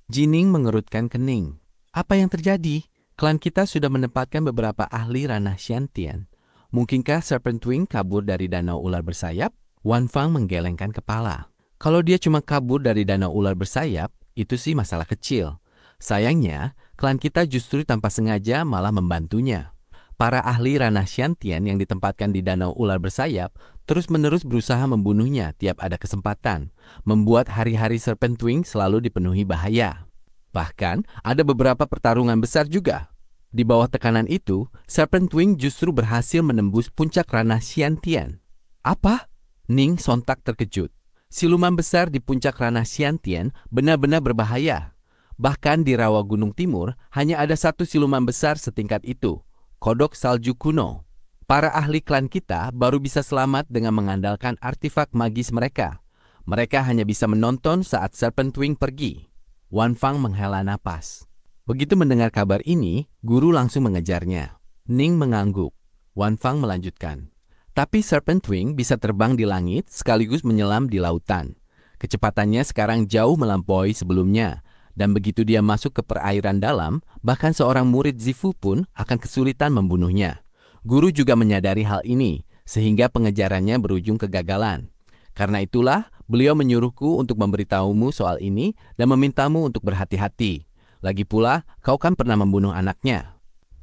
Jining mengerutkan kening. Apa yang terjadi? Klan kita sudah menempatkan beberapa ahli ranah Shantian. Mungkinkah Serpent Wing kabur dari danau ular bersayap? Wan Fang menggelengkan kepala. Kalau dia cuma kabur dari danau ular bersayap, itu sih masalah kecil. Sayangnya, klan kita justru tanpa sengaja malah membantunya. Para ahli ranah Shantian yang ditempatkan di danau ular bersayap terus-menerus berusaha membunuhnya tiap ada kesempatan, membuat hari-hari Serpent Wing selalu dipenuhi bahaya. Bahkan, ada beberapa pertarungan besar juga. Di bawah tekanan itu, Serpent Wing justru berhasil menembus puncak ranah Xiantian. Apa? Ning sontak terkejut. Siluman besar di puncak ranah Xiantian benar-benar berbahaya. Bahkan di rawa Gunung Timur, hanya ada satu siluman besar setingkat itu, kodok salju kuno. Para ahli klan kita baru bisa selamat dengan mengandalkan artefak magis mereka. Mereka hanya bisa menonton saat Serpent Wing pergi. Wan Fang menghela napas. Begitu mendengar kabar ini, guru langsung mengejarnya. Ning mengangguk. Wan Fang melanjutkan. Tapi Serpent Wing bisa terbang di langit sekaligus menyelam di lautan. Kecepatannya sekarang jauh melampaui sebelumnya. Dan begitu dia masuk ke perairan dalam, bahkan seorang murid Zifu pun akan kesulitan membunuhnya. Guru juga menyadari hal ini, sehingga pengejarannya berujung kegagalan. Karena itulah, beliau menyuruhku untuk memberitahumu soal ini dan memintamu untuk berhati-hati. Lagi pula, kau kan pernah membunuh anaknya.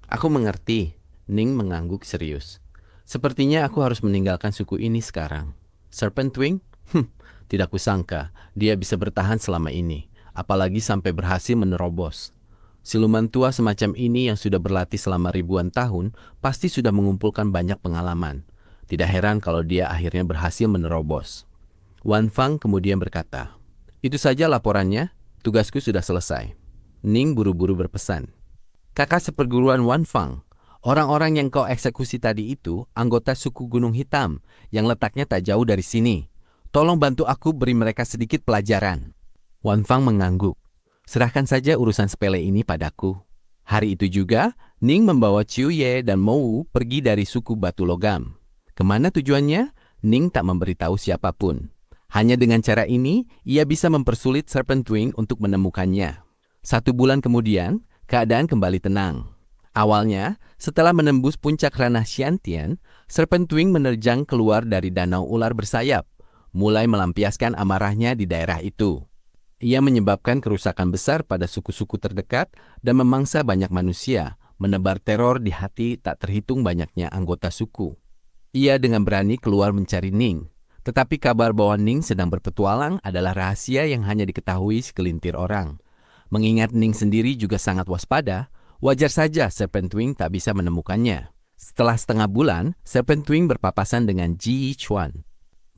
Aku mengerti. Ning mengangguk serius. Sepertinya aku harus meninggalkan suku ini sekarang. Serpent Wing? Tidak kusangka dia bisa bertahan selama ini. Apalagi sampai berhasil menerobos. Siluman tua semacam ini yang sudah berlatih selama ribuan tahun pasti sudah mengumpulkan banyak pengalaman. Tidak heran kalau dia akhirnya berhasil menerobos. Wan Fang kemudian berkata, itu saja laporannya, tugasku sudah selesai. Ning buru-buru berpesan, kakak seperguruan Wan Fang, orang-orang yang kau eksekusi tadi itu anggota suku Gunung Hitam yang letaknya tak jauh dari sini. Tolong bantu aku beri mereka sedikit pelajaran. Wan Fang mengangguk. Serahkan saja urusan sepele ini padaku. Hari itu juga, Ning membawa Chiu Ye dan Mou pergi dari suku Batu Logam. Kemana tujuannya? Ning tak memberitahu siapapun. Hanya dengan cara ini, ia bisa mempersulit Serpent Wing untuk menemukannya. 1 bulan kemudian, keadaan kembali tenang. Awalnya, setelah menembus puncak ranah Xiantian, Serpent Wing menerjang keluar dari danau ular bersayap, mulai melampiaskan amarahnya di daerah itu. Ia menyebabkan kerusakan besar pada suku-suku terdekat dan memangsa banyak manusia, menebar teror di hati tak terhitung banyaknya anggota suku. Ia dengan berani keluar mencari Ning, tetapi kabar bahwa Ning sedang berpetualang adalah rahasia yang hanya diketahui segelintir orang. Mengingat Ning sendiri juga sangat waspada, wajar saja Serpent Wing tak bisa menemukannya. Setelah setengah bulan, Serpent Wing berpapasan dengan Ji Yichuan.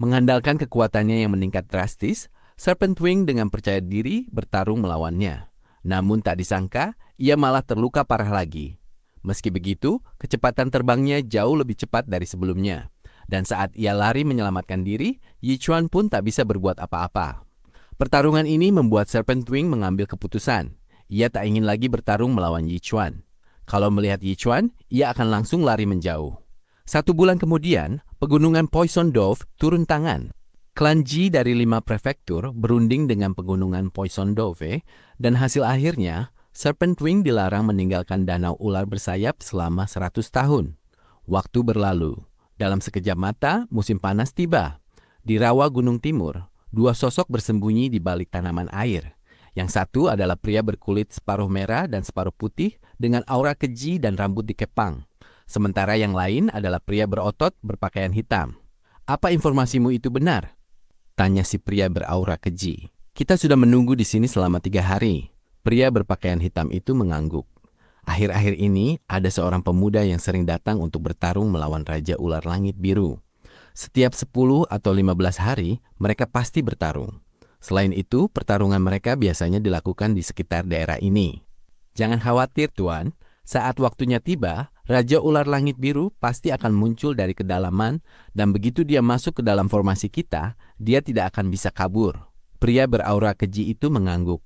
Mengandalkan kekuatannya yang meningkat drastis, Serpent Wing dengan percaya diri bertarung melawannya. Namun tak disangka, ia malah terluka parah lagi. Meski begitu, kecepatan terbangnya jauh lebih cepat dari sebelumnya. Dan saat ia lari menyelamatkan diri, Yichuan pun tak bisa berbuat apa-apa. Pertarungan ini membuat Serpent Wing mengambil keputusan. Ia tak ingin lagi bertarung melawan Yichuan. Kalau melihat Yichuan, ia akan langsung lari menjauh. 1 bulan kemudian, pegunungan Poison Dove turun tangan. Klan Ji dari 5 prefektur berunding dengan pegunungan Poison Dove dan hasil akhirnya Serpent Wing dilarang meninggalkan danau ular bersayap selama 100 tahun. Waktu berlalu. Dalam sekejap mata, musim panas tiba. Di rawa Gunung Timur, 2 sosok bersembunyi di balik tanaman air. Yang satu adalah pria berkulit separuh merah dan separuh putih dengan aura keji dan rambut dikepang. Sementara yang lain adalah pria berotot berpakaian hitam. Apa informasimu itu benar? Tanya si pria beraura keji. Kita sudah menunggu di sini selama 3 hari. Pria berpakaian hitam itu mengangguk. Akhir-akhir ini ada seorang pemuda yang sering datang untuk bertarung melawan Raja Ular Langit Biru. Setiap 10 atau 15 hari mereka pasti bertarung. Selain itu, pertarungan mereka biasanya dilakukan di sekitar daerah ini. Jangan khawatir Tuan, saat waktunya tiba, Raja Ular Langit Biru pasti akan muncul dari kedalaman dan begitu dia masuk ke dalam formasi kita, dia tidak akan bisa kabur. Pria beraura keji itu mengangguk.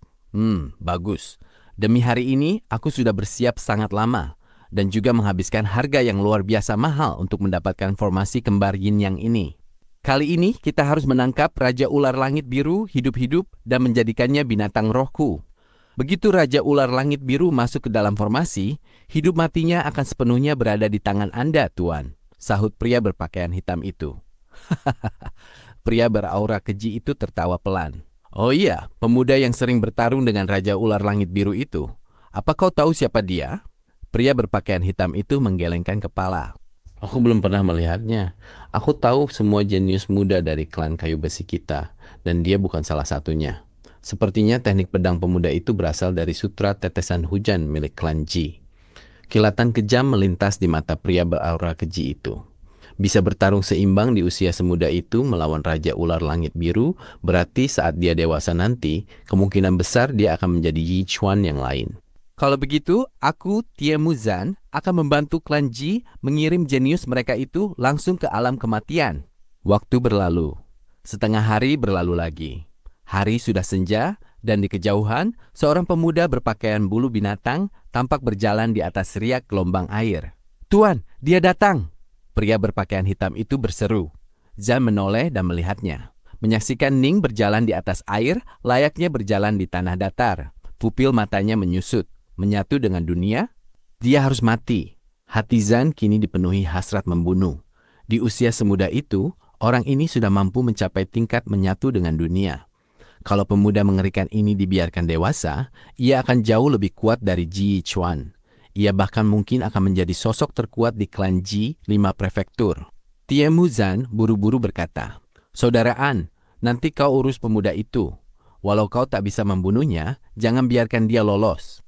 Bagus. Demi hari ini, aku sudah bersiap sangat lama dan juga menghabiskan harga yang luar biasa mahal untuk mendapatkan formasi kembar yin yang ini. Kali ini kita harus menangkap Raja Ular Langit Biru hidup-hidup dan menjadikannya binatang rohku. Begitu Raja Ular Langit Biru masuk ke dalam formasi, hidup matinya akan sepenuhnya berada di tangan Anda, Tuan, sahut pria berpakaian hitam itu. Pria beraura keji itu tertawa pelan. Oh iya, pemuda yang sering bertarung dengan Raja Ular Langit Biru itu. Apa kau tahu siapa dia? Pria berpakaian hitam itu menggelengkan kepala. Aku belum pernah melihatnya. Aku tahu semua jenius muda dari klan kayu besi kita, dan dia bukan salah satunya. Sepertinya teknik pedang pemuda itu berasal dari sutra tetesan hujan milik klan Ji. Kilatan kejam melintas di mata pria beraura keji itu. Bisa bertarung seimbang di usia semuda itu melawan Raja Ular Langit Biru, berarti saat dia dewasa nanti, kemungkinan besar dia akan menjadi Yi Chuan yang lain. Kalau begitu, aku, Tie Muzan, akan membantu klan Ji mengirim jenius mereka itu langsung ke alam kematian. Waktu berlalu. Setengah hari berlalu lagi. Hari sudah senja, dan di kejauhan, seorang pemuda berpakaian bulu binatang tampak berjalan di atas riak gelombang air. Tuan, dia datang! Pria berpakaian hitam itu berseru. Zan menoleh dan melihatnya. Menyaksikan Ning berjalan di atas air, layaknya berjalan di tanah datar. Pupil matanya menyusut. Menyatu dengan dunia, dia harus mati. Hati Zan kini dipenuhi hasrat membunuh. Di usia semuda itu, orang ini sudah mampu mencapai tingkat menyatu dengan dunia. Kalau pemuda mengerikan ini dibiarkan dewasa, ia akan jauh lebih kuat dari Ji Chuan. Ia bahkan mungkin akan menjadi sosok terkuat di klan Ji 5 prefektur. Tie Muzan buru-buru berkata, Saudara An, nanti kau urus pemuda itu. Walau kau tak bisa membunuhnya, jangan biarkan dia lolos.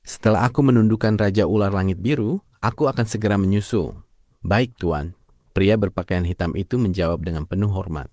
Setelah aku menundukkan Raja Ular Langit Biru, aku akan segera menyusul. Baik, Tuan. Pria berpakaian hitam itu menjawab dengan penuh hormat.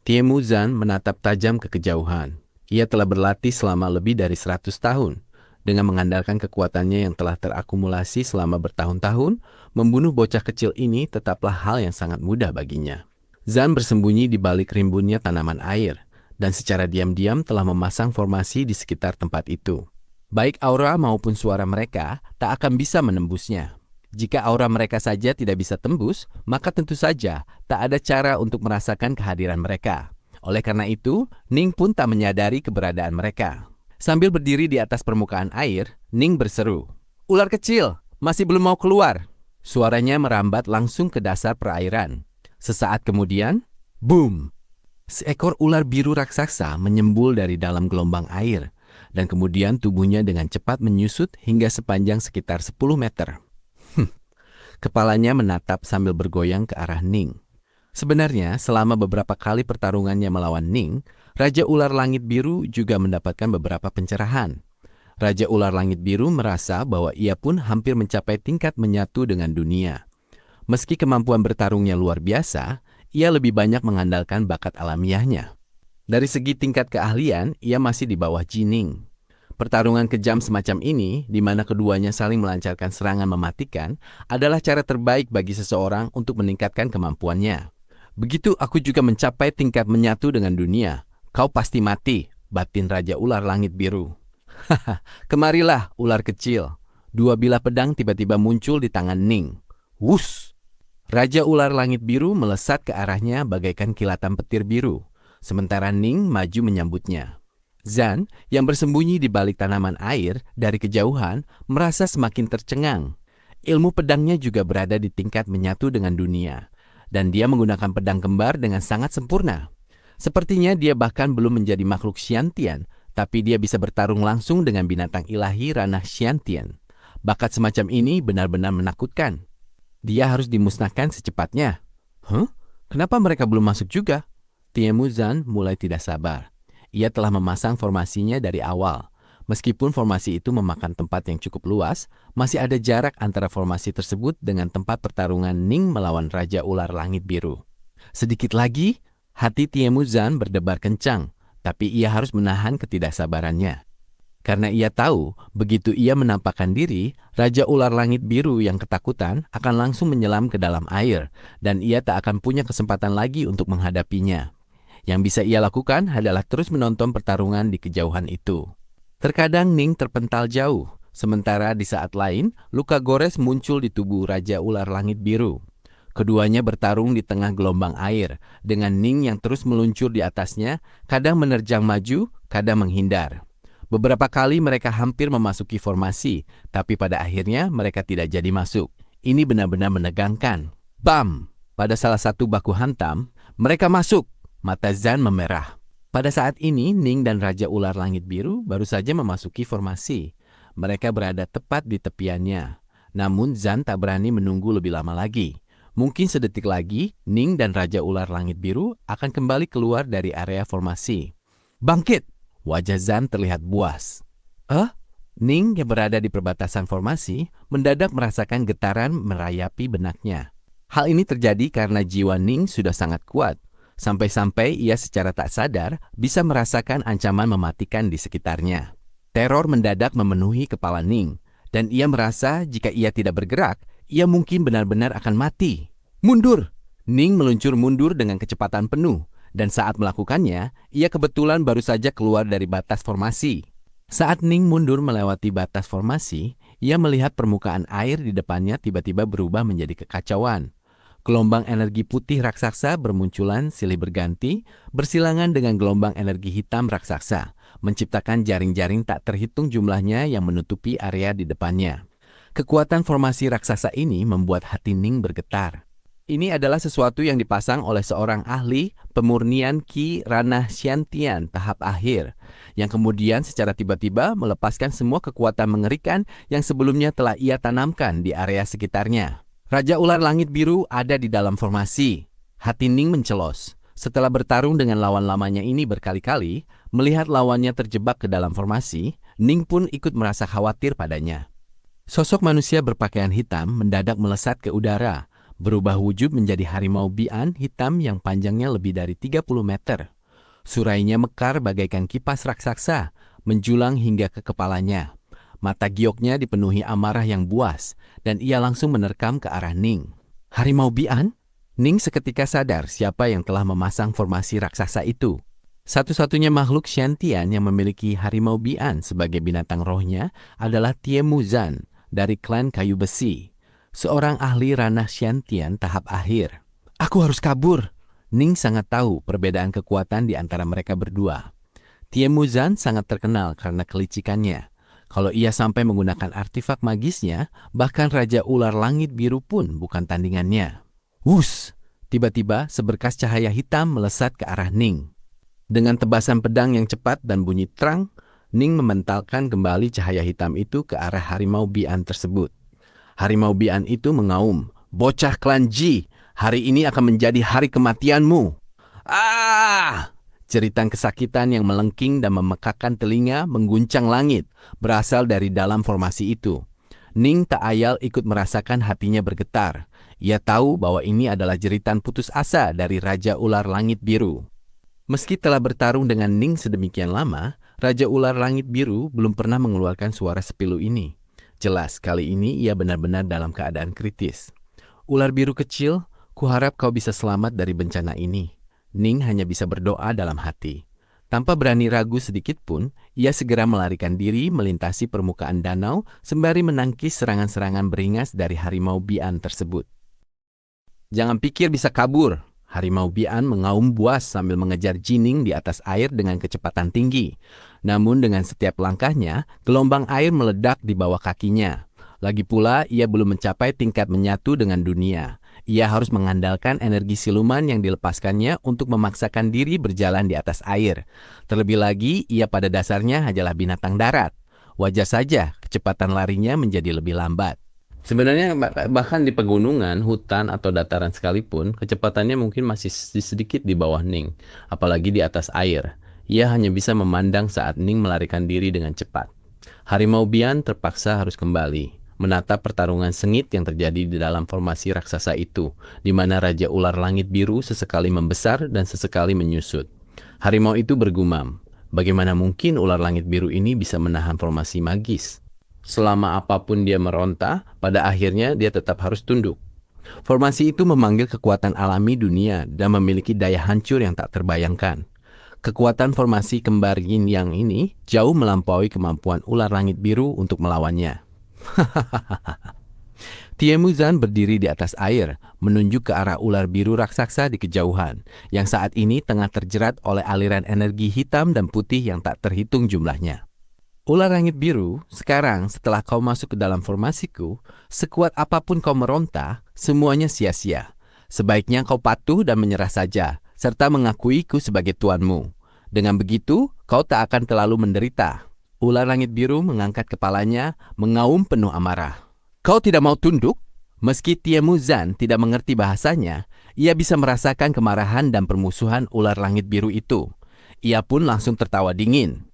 Tie Muzan menatap tajam ke kejauhan. Ia telah berlatih selama lebih dari 100 tahun. Dengan mengandalkan kekuatannya yang telah terakumulasi selama bertahun-tahun, membunuh bocah kecil ini tetaplah hal yang sangat mudah baginya. Zan bersembunyi di balik rimbunnya tanaman air, dan secara diam-diam telah memasang formasi di sekitar tempat itu. Baik aura maupun suara mereka tak akan bisa menembusnya. Jika aura mereka saja tidak bisa tembus, maka tentu saja tak ada cara untuk merasakan kehadiran mereka. Oleh karena itu, Ning pun tak menyadari keberadaan mereka. Sambil berdiri di atas permukaan air, Ning berseru, Ular kecil, masih belum mau keluar. Suaranya merambat langsung ke dasar perairan. Sesaat kemudian, boom! Seekor ular biru raksasa menyembul dari dalam gelombang air. Dan kemudian tubuhnya dengan cepat menyusut hingga sepanjang sekitar 10 meter. Kepalanya menatap sambil bergoyang ke arah Ning. Sebenarnya, selama beberapa kali pertarungannya melawan Ning, Raja Ular Langit Biru juga mendapatkan beberapa pencerahan. Raja Ular Langit Biru merasa bahwa ia pun hampir mencapai tingkat menyatu dengan dunia. Meski kemampuan bertarungnya luar biasa, ia lebih banyak mengandalkan bakat alamiahnya. Dari segi tingkat keahlian, ia masih di bawah Ji Ning. Pertarungan kejam semacam ini, di mana keduanya saling melancarkan serangan mematikan, adalah cara terbaik bagi seseorang untuk meningkatkan kemampuannya. Begitu aku juga mencapai tingkat menyatu dengan dunia, kau pasti mati, batin Raja Ular Langit Biru. Haha, kemarilah ular kecil. Dua bilah pedang tiba-tiba muncul di tangan Ning. Wus! Raja Ular Langit Biru melesat ke arahnya bagaikan kilatan petir biru. Sementara Ning maju menyambutnya. Zan, yang bersembunyi di balik tanaman air dari kejauhan, merasa semakin tercengang. Ilmu pedangnya juga berada di tingkat menyatu dengan dunia, dan dia menggunakan pedang kembar dengan sangat sempurna. Sepertinya dia bahkan belum menjadi makhluk Xiantian, tapi dia bisa bertarung langsung dengan binatang ilahi ranah Xiantian. Bakat semacam ini benar-benar menakutkan. Dia harus dimusnahkan secepatnya. Kenapa mereka belum masuk juga? Tie Muzan mulai tidak sabar. Ia telah memasang formasinya dari awal. Meskipun formasi itu memakan tempat yang cukup luas, masih ada jarak antara formasi tersebut dengan tempat pertarungan Ning melawan Raja Ular Langit Biru. Sedikit lagi, hati Tie Muzan berdebar kencang, tapi ia harus menahan ketidaksabarannya. Karena ia tahu, begitu ia menampakkan diri, Raja Ular Langit Biru yang ketakutan akan langsung menyelam ke dalam air, dan ia tak akan punya kesempatan lagi untuk menghadapinya. Yang bisa ia lakukan adalah terus menonton pertarungan di kejauhan itu. Terkadang Ning terpental jauh, sementara di saat lain, luka gores muncul di tubuh Raja Ular Langit Biru. Keduanya bertarung di tengah gelombang air, dengan Ning yang terus meluncur di atasnya, kadang menerjang maju, kadang menghindar. Beberapa kali mereka hampir memasuki formasi, tapi pada akhirnya mereka tidak jadi masuk. Ini benar-benar menegangkan. Bam! Pada salah satu baku hantam, mereka masuk. Mata Zan memerah. Pada saat ini, Ning dan Raja Ular Langit Biru baru saja memasuki formasi. Mereka berada tepat di tepiannya. Namun Zan tak berani menunggu lebih lama lagi. Mungkin sedetik lagi, Ning dan Raja Ular Langit Biru akan kembali keluar dari area formasi. Bangkit! Wajah Zan terlihat buas. Ning yang berada di perbatasan formasi mendadak merasakan getaran merayapi benaknya. Hal ini terjadi karena jiwa Ning sudah sangat kuat. Sampai-sampai ia secara tak sadar bisa merasakan ancaman mematikan di sekitarnya. Teror mendadak memenuhi kepala Ning, dan ia merasa jika ia tidak bergerak, ia mungkin benar-benar akan mati. Mundur! Ning meluncur mundur dengan kecepatan penuh. Dan saat melakukannya, ia kebetulan baru saja keluar dari batas formasi. Saat Ning mundur melewati batas formasi, ia melihat permukaan air di depannya tiba-tiba berubah menjadi kekacauan. Gelombang energi putih raksasa bermunculan silih berganti, bersilangan dengan gelombang energi hitam raksasa, menciptakan jaring-jaring tak terhitung jumlahnya yang menutupi area di depannya. Kekuatan formasi raksasa ini membuat hati Ning bergetar. Ini adalah sesuatu yang dipasang oleh seorang ahli pemurnian Qi Ranah Xiantian tahap akhir, yang kemudian secara tiba-tiba melepaskan semua kekuatan mengerikan yang sebelumnya telah ia tanamkan di area sekitarnya. Raja Ular Langit Biru ada di dalam formasi. Hati Ning mencelos. Setelah bertarung dengan lawan lamanya ini berkali-kali, melihat lawannya terjebak ke dalam formasi, Ning pun ikut merasa khawatir padanya. Sosok manusia berpakaian hitam mendadak melesat ke udara, berubah wujud menjadi harimau bian hitam yang panjangnya lebih dari 30 meter. Surainya mekar bagaikan kipas raksasa, menjulang hingga ke kepalanya. Mata gioknya dipenuhi amarah yang buas, dan ia langsung menerkam ke arah Ning. Harimau bian? Ning seketika sadar siapa yang telah memasang formasi raksasa itu. Satu-satunya makhluk Xiantian yang memiliki harimau bian sebagai binatang rohnya adalah Tiemu Zan dari klan kayu besi. Seorang ahli ranah Xiantian tahap akhir. Aku harus kabur. Ning sangat tahu perbedaan kekuatan di antara mereka berdua. Tiemu Zan sangat terkenal karena kelicikannya. Kalau ia sampai menggunakan artefak magisnya, bahkan Raja Ular Langit Biru pun bukan tandingannya. Wus! Tiba-tiba seberkas cahaya hitam melesat ke arah Ning. Dengan tebasan pedang yang cepat dan bunyi terang, Ning mementalkan kembali cahaya hitam itu ke arah harimau bian tersebut. Harimau bian itu mengaum, "Bocah klan Ji, hari ini akan menjadi hari kematianmu." Ah! Jeritan kesakitan yang melengking dan memekakan telinga mengguncang langit, berasal dari dalam formasi itu. Ning tak ayal ikut merasakan hatinya bergetar. Ia tahu bahwa ini adalah jeritan putus asa dari Raja Ular Langit Biru. Meski telah bertarung dengan Ning sedemikian lama, Raja Ular Langit Biru belum pernah mengeluarkan suara sepilu ini. Jelas, kali ini ia benar-benar dalam keadaan kritis. Ular biru kecil, kuharap kau bisa selamat dari bencana ini. Ning hanya bisa berdoa dalam hati. Tanpa berani ragu sedikit pun, ia segera melarikan diri melintasi permukaan danau sembari menangkis serangan-serangan beringas dari harimau bian tersebut. Jangan pikir bisa kabur. Harimau bian mengaum buas sambil mengejar Jining di atas air dengan kecepatan tinggi. Namun dengan setiap langkahnya, gelombang air meledak di bawah kakinya. Lagi pula, ia belum mencapai tingkat menyatu dengan dunia. Ia harus mengandalkan energi siluman yang dilepaskannya untuk memaksakan diri berjalan di atas air. Terlebih lagi, ia pada dasarnya hanyalah binatang darat. Wajar saja, kecepatan larinya menjadi lebih lambat. Sebenarnya bahkan di pegunungan, hutan, atau dataran sekalipun, kecepatannya mungkin masih sedikit di bawah Ning, apalagi di atas air. Ia hanya bisa memandang saat Ning melarikan diri dengan cepat. Harimau bian terpaksa harus kembali, menatap pertarungan sengit yang terjadi di dalam formasi raksasa itu, di mana Raja Ular Langit Biru sesekali membesar dan sesekali menyusut. Harimau itu bergumam, bagaimana mungkin ular langit biru ini bisa menahan formasi magis? Selama apapun dia meronta, pada akhirnya dia tetap harus tunduk. Formasi itu memanggil kekuatan alami dunia dan memiliki daya hancur yang tak terbayangkan. Kekuatan formasi kembar yin yang ini jauh melampaui kemampuan ular langit biru untuk melawannya. Tiemu Zan berdiri di atas air, menunjuk ke arah ular biru raksasa di kejauhan, yang saat ini tengah terjerat oleh aliran energi hitam dan putih yang tak terhitung jumlahnya. Ular langit biru, sekarang setelah kau masuk ke dalam formasiku, sekuat apapun kau meronta, semuanya sia-sia. Sebaiknya kau patuh dan menyerah saja, serta mengakuiku sebagai tuanmu. Dengan begitu, kau tak akan terlalu menderita. Ular langit biru mengangkat kepalanya, mengaum penuh amarah. Kau tidak mau tunduk? Meski Tiemuzan tidak mengerti bahasanya, ia bisa merasakan kemarahan dan permusuhan ular langit biru itu. Ia pun langsung tertawa dingin.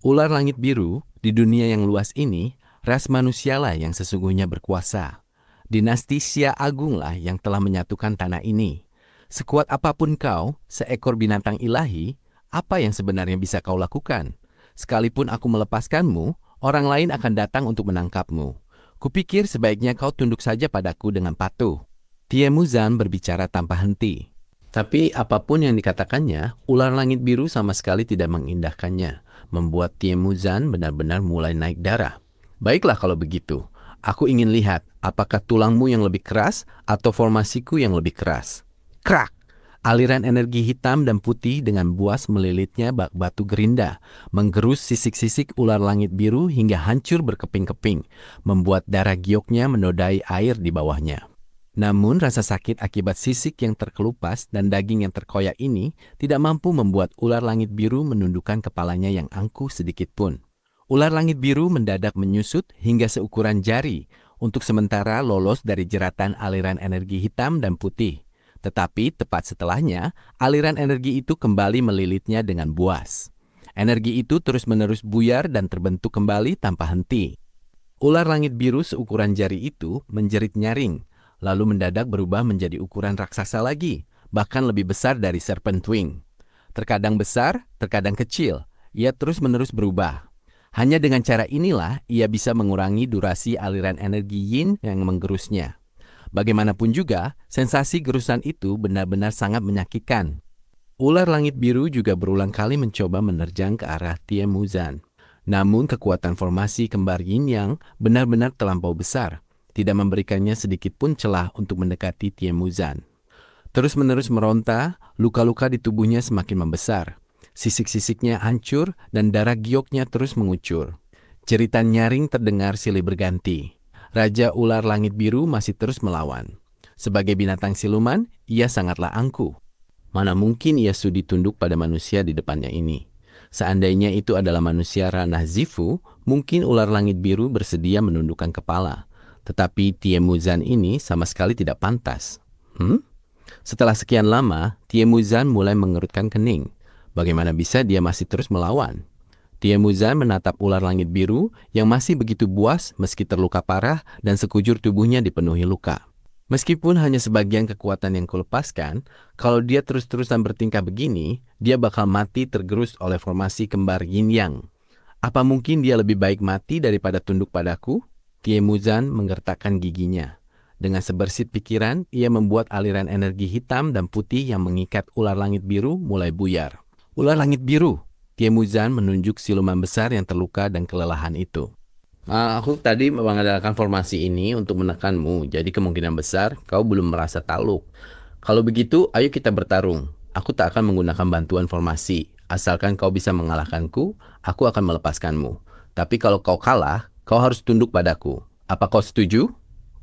Ular langit biru, di dunia yang luas ini, ras manusialah yang sesungguhnya berkuasa. Dinasti Xia Agunglah yang telah menyatukan tanah ini. Sekuat apapun kau, seekor binatang ilahi, apa yang sebenarnya bisa kau lakukan? Sekalipun aku melepaskanmu, orang lain akan datang untuk menangkapmu. Kupikir sebaiknya kau tunduk saja padaku dengan patuh. Tiemuzan berbicara tanpa henti. Tapi apapun yang dikatakannya, ular langit biru sama sekali tidak mengindahkannya, membuat Tiemuzan benar-benar mulai naik darah. Baiklah kalau begitu, aku ingin lihat apakah tulangmu yang lebih keras atau formasiku yang lebih keras. Krak! Aliran energi hitam dan putih dengan buas melilitnya bak batu gerinda, menggerus sisik-sisik ular langit biru hingga hancur berkeping-keping, membuat darah gioknya menodai air di bawahnya. Namun rasa sakit akibat sisik yang terkelupas dan daging yang terkoyak ini tidak mampu membuat ular langit biru menundukkan kepalanya yang angkuh sedikit pun. Ular langit biru mendadak menyusut hingga seukuran jari untuk sementara lolos dari jeratan aliran energi hitam dan putih. Tetapi tepat setelahnya, aliran energi itu kembali melilitnya dengan buas. Energi itu terus-menerus buyar dan terbentuk kembali tanpa henti. Ular langit biru seukuran jari itu menjerit nyaring, lalu mendadak berubah menjadi ukuran raksasa lagi, bahkan lebih besar dari serpent wing. Terkadang besar, terkadang kecil, ia terus-menerus berubah. Hanya dengan cara inilah ia bisa mengurangi durasi aliran energi yin yang menggerusnya. Bagaimanapun juga, sensasi gerusan itu benar-benar sangat menyakitkan. Ular langit biru juga berulang kali mencoba menerjang ke arah Tiemuzan. Namun kekuatan formasi kembar yin yang benar-benar terlampau besar, tidak memberikannya sedikit pun celah untuk mendekati Tiemuzan. Terus-menerus meronta, luka-luka di tubuhnya semakin membesar. Sisik-sisiknya hancur dan darah gioknya terus mengucur. Jeritan nyaring terdengar silih berganti. Raja ular langit biru masih terus melawan. Sebagai binatang siluman, ia sangatlah angkuh. Mana mungkin ia sudi tunduk pada manusia di depannya ini. Seandainya itu adalah manusia ranah Zifu, mungkin ular langit biru bersedia menundukkan kepala. Tetapi Tiemuzan ini sama sekali tidak pantas. Setelah sekian lama, Tiemuzan mulai mengerutkan kening. Bagaimana bisa dia masih terus melawan? Tiemuzan menatap ular langit biru yang masih begitu buas meski terluka parah dan sekujur tubuhnya dipenuhi luka. Meskipun hanya sebagian kekuatan yang kulepaskan, kalau dia terus-terusan bertingkah begini, dia bakal mati tergerus oleh formasi kembar yin-yang. Apa mungkin dia lebih baik mati daripada tunduk padaku? Tiemuzan menggertakkan giginya. Dengan sebersit pikiran, ia membuat aliran energi hitam dan putih yang mengikat ular langit biru mulai buyar. Ular langit biru! Tiemuzan menunjuk siluman besar yang terluka dan kelelahan itu. Aku tadi mengandalkan formasi ini untuk menekanmu, jadi kemungkinan besar kau belum merasa taluk. Kalau begitu, ayo kita bertarung. Aku tak akan menggunakan bantuan formasi. Asalkan kau bisa mengalahkanku, aku akan melepaskanmu. Tapi kalau kau kalah, kau harus tunduk padaku. Apa kau setuju?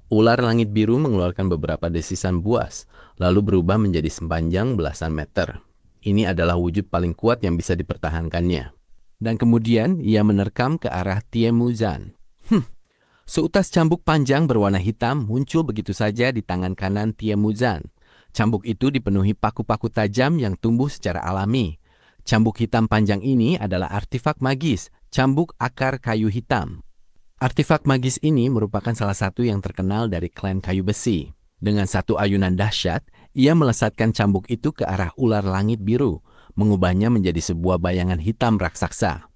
Ular langit biru mengeluarkan beberapa desisan buas, lalu berubah menjadi sepanjang belasan meter. Ini adalah wujud paling kuat yang bisa dipertahankannya. Dan kemudian ia menerkam ke arah Tiemuzan. Seutas cambuk panjang berwarna hitam muncul begitu saja di tangan kanan Tiemuzan. Cambuk itu dipenuhi paku-paku tajam yang tumbuh secara alami. Cambuk hitam panjang ini adalah artefak magis, cambuk akar kayu hitam. Artefak magis ini merupakan salah satu yang terkenal dari klan kayu besi. Dengan satu ayunan dahsyat, ia melesatkan cambuk itu ke arah ular langit biru, mengubahnya menjadi sebuah bayangan hitam raksasa.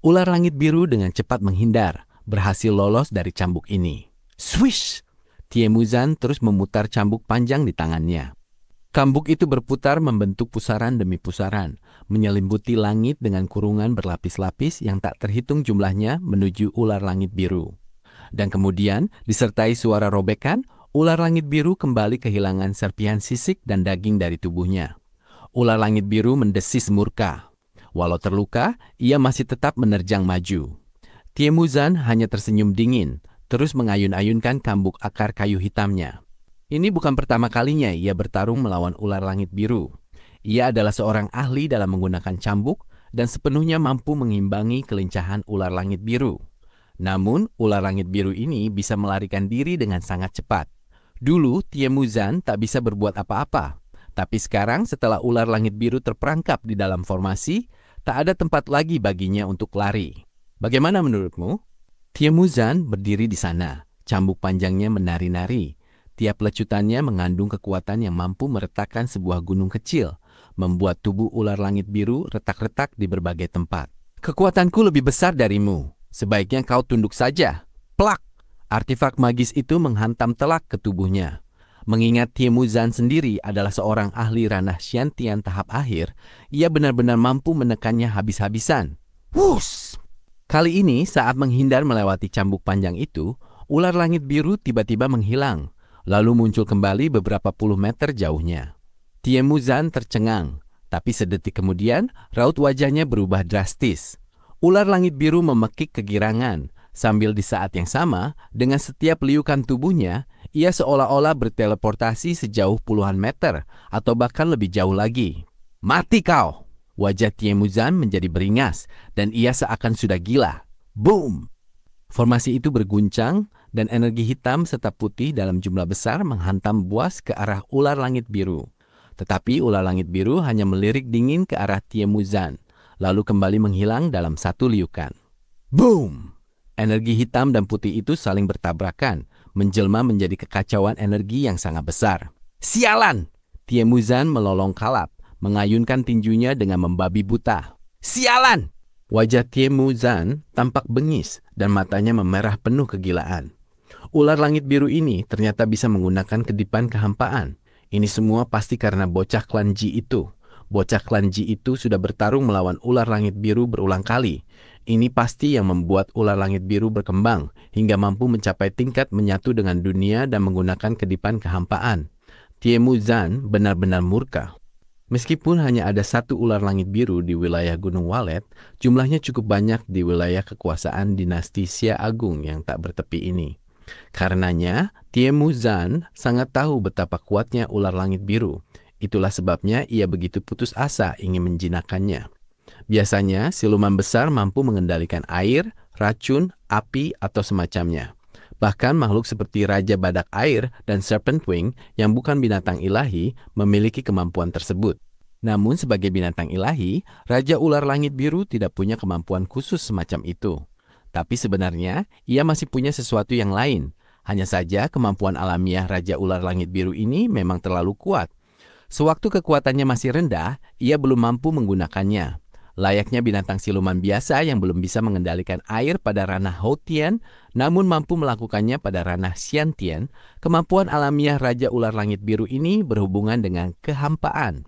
Ular langit biru dengan cepat menghindar, berhasil lolos dari cambuk ini. Swish! Tiemuzan terus memutar cambuk panjang di tangannya. Cambuk itu berputar membentuk pusaran demi pusaran, menyelimuti langit dengan kurungan berlapis-lapis yang tak terhitung jumlahnya menuju ular langit biru. Dan kemudian, disertai suara robekan, ular langit biru kembali kehilangan serpihan sisik dan daging dari tubuhnya. Ular langit biru mendesis murka. Walau terluka, ia masih tetap menerjang maju. Tiemuzan hanya tersenyum dingin, terus mengayun-ayunkan kambuk akar kayu hitamnya. Ini bukan pertama kalinya ia bertarung melawan ular langit biru. Ia adalah seorang ahli dalam menggunakan cambuk dan sepenuhnya mampu mengimbangi kelincahan ular langit biru. Namun, ular langit biru ini bisa melarikan diri dengan sangat cepat. Dulu, Tiemuzan tak bisa berbuat apa-apa. Tapi sekarang setelah ular langit biru terperangkap di dalam formasi, tak ada tempat lagi baginya untuk lari. Bagaimana menurutmu? Tiemuzan berdiri di sana, cambuk panjangnya menari-nari. Tiap lecutannya mengandung kekuatan yang mampu meretakkan sebuah gunung kecil, membuat tubuh ular langit biru retak-retak di berbagai tempat. Kekuatanku lebih besar darimu. Sebaiknya kau tunduk saja. Plak! Artefak magis itu menghantam telak ke tubuhnya. Mengingat Tiemuzan sendiri adalah seorang ahli ranah Xiantian tahap akhir, ia benar-benar mampu menekannya habis-habisan. Wus! Kali ini saat menghindar melewati cambuk panjang itu, ular langit biru tiba-tiba menghilang, lalu muncul kembali beberapa puluh meter jauhnya. Tiemuzan tercengang, tapi sedetik kemudian raut wajahnya berubah drastis. Ular langit biru memekik kegirangan, sambil di saat yang sama, dengan setiap liukan tubuhnya, ia seolah-olah berteleportasi sejauh puluhan meter, atau bahkan lebih jauh lagi. Mati kau! Wajah Tiemuzan menjadi beringas, dan ia seakan sudah gila. Boom! Formasi itu berguncang, dan energi hitam serta putih dalam jumlah besar menghantam buas ke arah ular langit biru. Tetapi ular langit biru hanya melirik dingin ke arah Tiemuzan, lalu kembali menghilang dalam satu liukan. Boom! Energi hitam dan putih itu saling bertabrakan, menjelma menjadi kekacauan energi yang sangat besar. Sialan! Tiemuzan melolong kalap, mengayunkan tinjunya dengan membabi buta. Sialan! Wajah Tiemuzan tampak bengis dan matanya memerah penuh kegilaan. Ular langit biru ini ternyata bisa menggunakan kedipan kehampaan. Ini semua pasti karena bocah klan Ji itu. Bocah klan Ji itu sudah bertarung melawan ular langit biru berulang kali. Ini pasti yang membuat ular langit biru berkembang hingga mampu mencapai tingkat menyatu dengan dunia dan menggunakan kedipan kehampaan. Tiemuzan benar-benar murka. Meskipun hanya ada satu ular langit biru di wilayah Gunung Walet, jumlahnya cukup banyak di wilayah kekuasaan dinasti Xia Agung yang tak bertepi ini. Karenanya, Tiemuzan sangat tahu betapa kuatnya ular langit biru. Itulah sebabnya ia begitu putus asa ingin menjinakkannya. Biasanya, siluman besar mampu mengendalikan air, racun, api, atau semacamnya. Bahkan makhluk seperti Raja Badak Air dan Serpent Wing yang bukan binatang ilahi memiliki kemampuan tersebut. Namun sebagai binatang ilahi, Raja Ular Langit Biru tidak punya kemampuan khusus semacam itu. Tapi sebenarnya, ia masih punya sesuatu yang lain. Hanya saja kemampuan alamiah Raja Ular Langit Biru ini memang terlalu kuat. Sewaktu kekuatannya masih rendah, ia belum mampu menggunakannya. Layaknya binatang siluman biasa yang belum bisa mengendalikan air pada ranah Houtian, namun mampu melakukannya pada ranah Xiantian, kemampuan alamiah Raja Ular Langit Biru ini berhubungan dengan kehampaan.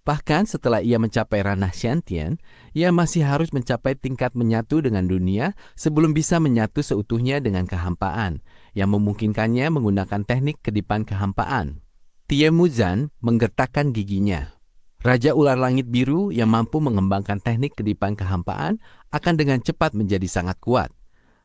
Bahkan setelah ia mencapai ranah Xiantian, ia masih harus mencapai tingkat menyatu dengan dunia sebelum bisa menyatu seutuhnya dengan kehampaan, yang memungkinkannya menggunakan teknik kedipan kehampaan. Tiemuzan menggertakkan giginya. Raja Ular Langit Biru yang mampu mengembangkan teknik kedipan kehampaan akan dengan cepat menjadi sangat kuat.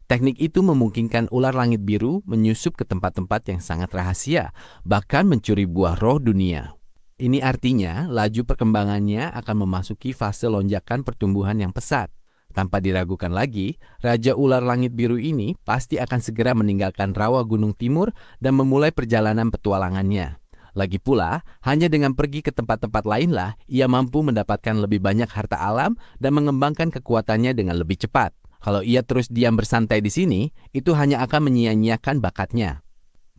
Teknik itu memungkinkan ular langit biru menyusup ke tempat-tempat yang sangat rahasia, bahkan mencuri buah roh dunia. Ini artinya laju perkembangannya akan memasuki fase lonjakan pertumbuhan yang pesat. Tanpa diragukan lagi, Raja Ular Langit Biru ini pasti akan segera meninggalkan rawa Gunung Timur dan memulai perjalanan petualangannya. Lagi pula, hanya dengan pergi ke tempat-tempat lainlah ia mampu mendapatkan lebih banyak harta alam dan mengembangkan kekuatannya dengan lebih cepat. Kalau ia terus diam bersantai di sini, itu hanya akan menyia-nyiakan bakatnya.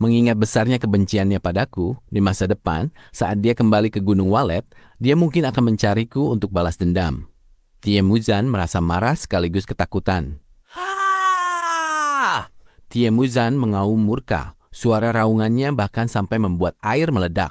Mengingat besarnya kebenciannya padaku, di masa depan, saat dia kembali ke Gunung Walet, dia mungkin akan mencariku untuk balas dendam. Tiemuzan merasa marah sekaligus ketakutan. Ha! Tiemuzan mengaum murka. Suara raungannya bahkan sampai membuat air meledak.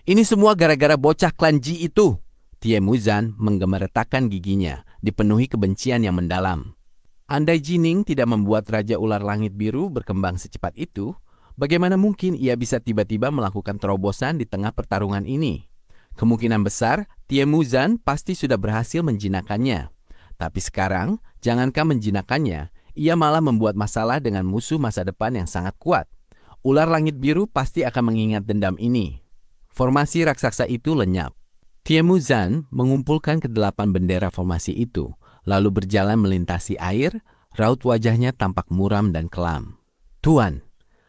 Ini semua gara-gara bocah klan Ji itu. Tiemuzan menggemeretakkan giginya, dipenuhi kebencian yang mendalam. Andai Jining tidak membuat Raja Ular Langit Biru berkembang secepat itu, bagaimana mungkin ia bisa tiba-tiba melakukan terobosan di tengah pertarungan ini? Kemungkinan besar, Tiemuzan pasti sudah berhasil menjinakkannya. Tapi sekarang, jangankan menjinakkannya, ia malah membuat masalah dengan musuh masa depan yang sangat kuat. Ular langit biru pasti akan mengingat dendam ini. Formasi raksasa itu lenyap. Tiemuzan mengumpulkan kedelapan bendera formasi itu, lalu berjalan melintasi air, raut wajahnya tampak muram dan kelam. Tuan,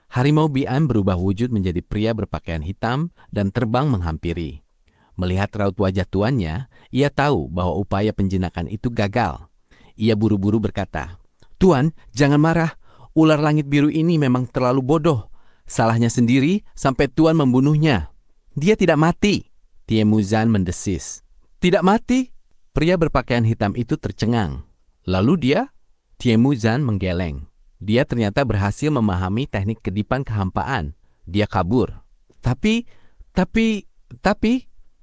harimau Bian berubah wujud menjadi pria berpakaian hitam dan terbang menghampiri. Melihat raut wajah tuannya, ia tahu bahwa upaya penjinakan itu gagal. Ia buru-buru berkata, "Tuan, jangan marah. Ular langit biru ini memang terlalu bodoh. Salahnya sendiri sampai Tuan membunuhnya. Dia tidak mati." Tiemuzan mendesis. "Tidak mati?" Pria berpakaian hitam itu tercengang. "Lalu dia?" Tiemuzan menggeleng. Dia ternyata berhasil memahami teknik kedipan kehampaan. Dia kabur. Tapi,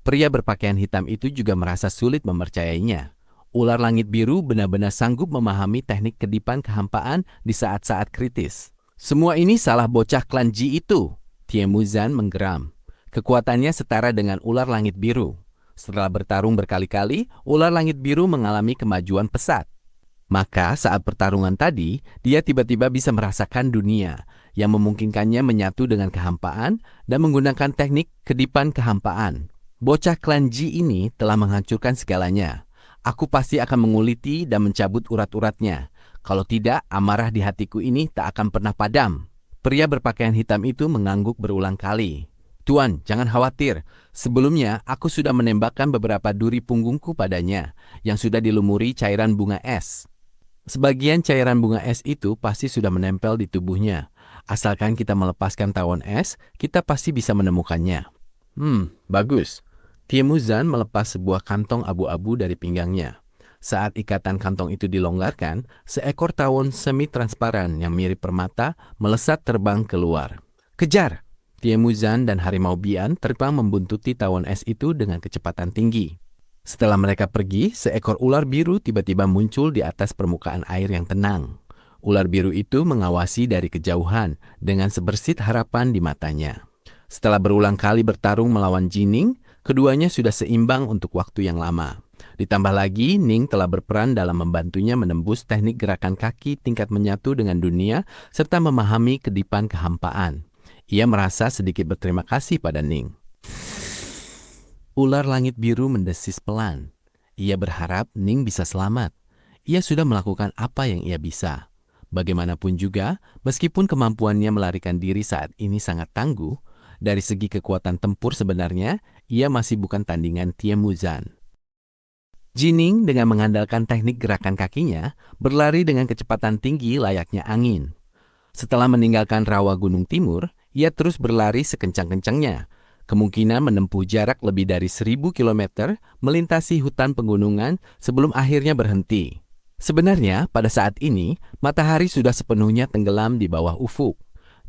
pria berpakaian hitam itu juga merasa sulit mempercayainya. Ular langit biru benar-benar sanggup memahami teknik kedipan kehampaan di saat-saat kritis. "Semua ini salah bocah klan Ji itu." Tiemuzan menggeram. Kekuatannya setara dengan ular langit biru. Setelah bertarung berkali-kali, ular langit biru mengalami kemajuan pesat. Maka saat pertarungan tadi, dia tiba-tiba bisa merasakan dunia yang memungkinkannya menyatu dengan kehampaan dan menggunakan teknik kedipan kehampaan. Bocah klan Ji ini telah menghancurkan segalanya. Aku pasti akan menguliti dan mencabut urat-uratnya. Kalau tidak, amarah di hatiku ini tak akan pernah padam. Pria berpakaian hitam itu mengangguk berulang kali. "Tuan, jangan khawatir. Sebelumnya, aku sudah menembakkan beberapa duri punggungku padanya, yang sudah dilumuri cairan bunga es. Sebagian cairan bunga es itu pasti sudah menempel di tubuhnya. Asalkan kita melepaskan tawon es, kita pasti bisa menemukannya." Bagus." Tiemuzan melepas sebuah kantong abu-abu dari pinggangnya. Saat ikatan kantong itu dilonggarkan, seekor tawon semi-transparan yang mirip permata melesat terbang keluar. "Kejar!" Tiemuzan dan harimau Bian terbang membuntuti tawon es itu dengan kecepatan tinggi. Setelah mereka pergi, seekor ular biru tiba-tiba muncul di atas permukaan air yang tenang. Ular biru itu mengawasi dari kejauhan dengan sebersit harapan di matanya. Setelah berulang kali bertarung melawan Jining, keduanya sudah seimbang untuk waktu yang lama. Ditambah lagi, Ning telah berperan dalam membantunya menembus teknik gerakan kaki tingkat menyatu dengan dunia serta memahami kedipan kehampaan. Ia merasa sedikit berterima kasih pada Ning. Ular langit biru mendesis pelan. Ia berharap Ning bisa selamat. Ia sudah melakukan apa yang ia bisa. Bagaimanapun juga, meskipun kemampuannya melarikan diri saat ini sangat tangguh, dari segi kekuatan tempur sebenarnya, ia masih bukan tandingan Tiemuzan. Jining dengan mengandalkan teknik gerakan kakinya, berlari dengan kecepatan tinggi layaknya angin. Setelah meninggalkan rawa Gunung Timur, ia terus berlari sekencang-kencangnya. Kemungkinan menempuh jarak lebih dari 1000 km melintasi hutan pegunungan sebelum akhirnya berhenti. Sebenarnya, pada saat ini, matahari sudah sepenuhnya tenggelam di bawah ufuk.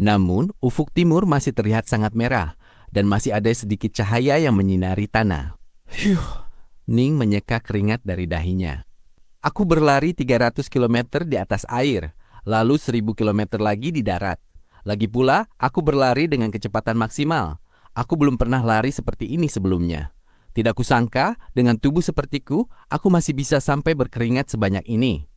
Namun, ufuk timur masih terlihat sangat merah dan masih ada sedikit cahaya yang menyinari tanah. Ning menyeka keringat dari dahinya. "Aku berlari 300 km di atas air, lalu 1000 km lagi di darat. Lagi pula, aku berlari dengan kecepatan maksimal. Aku belum pernah lari seperti ini sebelumnya. Tidak kusangka, dengan tubuh sepertiku, aku masih bisa sampai berkeringat sebanyak ini."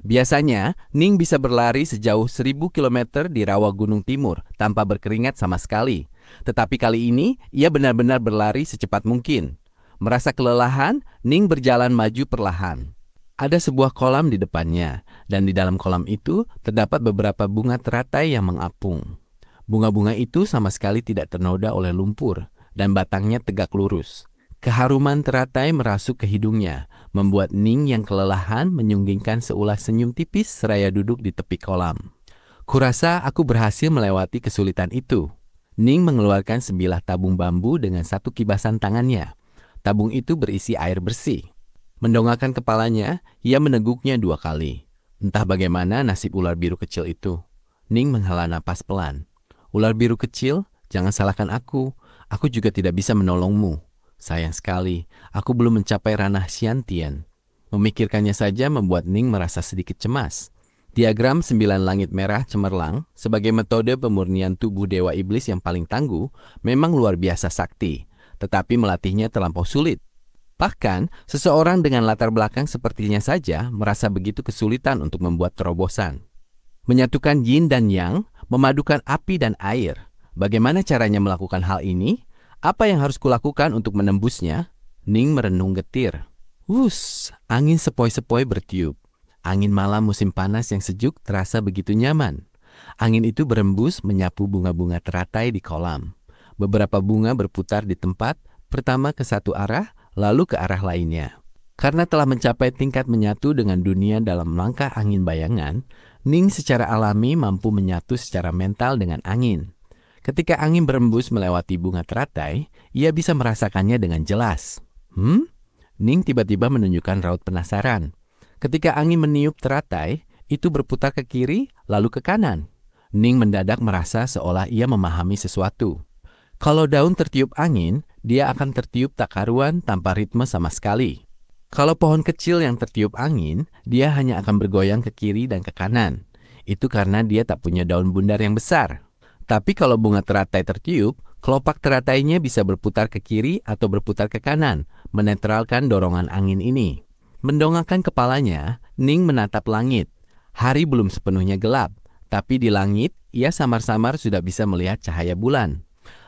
Biasanya, Ning bisa berlari sejauh 1000 km di rawa Gunung Timur tanpa berkeringat sama sekali. Tetapi kali ini, ia benar-benar berlari secepat mungkin. Merasa kelelahan, Ning berjalan maju perlahan. Ada sebuah kolam di depannya, dan di dalam kolam itu terdapat beberapa bunga teratai yang mengapung. Bunga-bunga itu sama sekali tidak ternoda oleh lumpur, dan batangnya tegak lurus. Keharuman teratai merasuk ke hidungnya, membuat Ning yang kelelahan menyunggingkan seulas senyum tipis seraya duduk di tepi kolam. "Kurasa aku berhasil melewati kesulitan itu." Ning mengeluarkan sebilah tabung bambu dengan satu kibasan tangannya. Tabung itu berisi air bersih. Mendongakkan kepalanya, ia meneguknya 2 kali. Entah bagaimana nasib ular biru kecil itu. Ning menghela napas pelan. "Ular biru kecil, jangan salahkan aku. Aku juga tidak bisa menolongmu. Sayang sekali, aku belum mencapai ranah Xiantian." Memikirkannya saja membuat Ning merasa sedikit cemas. Diagram 9 langit merah cemerlang sebagai metode pemurnian tubuh dewa iblis yang paling tangguh memang luar biasa sakti, tetapi melatihnya terlampau sulit. Bahkan, seseorang dengan latar belakang sepertinya saja merasa begitu kesulitan untuk membuat terobosan. Menyatukan yin dan yang, memadukan api dan air. Bagaimana caranya melakukan hal ini? Apa yang harus kulakukan untuk menembusnya? Ning merenung getir. Angin sepoi-sepoi bertiup. Angin malam musim panas yang sejuk terasa begitu nyaman. Angin itu berembus menyapu bunga-bunga teratai di kolam. Beberapa bunga berputar di tempat, pertama ke satu arah, lalu ke arah lainnya. Karena telah mencapai tingkat menyatu dengan dunia dalam langkah angin bayangan, Ning secara alami mampu menyatu secara mental dengan angin. Ketika angin berembus melewati bunga teratai, ia bisa merasakannya dengan jelas. Ning tiba-tiba menunjukkan raut penasaran. Ketika angin meniup teratai, itu berputar ke kiri lalu ke kanan. Ning mendadak merasa seolah ia memahami sesuatu. Kalau daun tertiup angin, dia akan tertiup tak karuan tanpa ritme sama sekali. Kalau pohon kecil yang tertiup angin, dia hanya akan bergoyang ke kiri dan ke kanan. Itu karena dia tak punya daun bundar yang besar. Tapi kalau bunga teratai tertiup, kelopak teratainya bisa berputar ke kiri atau berputar ke kanan, menetralkan dorongan angin ini. Mendongakkan kepalanya, Ning menatap langit. Hari belum sepenuhnya gelap, tapi di langit ia samar-samar sudah bisa melihat cahaya bulan.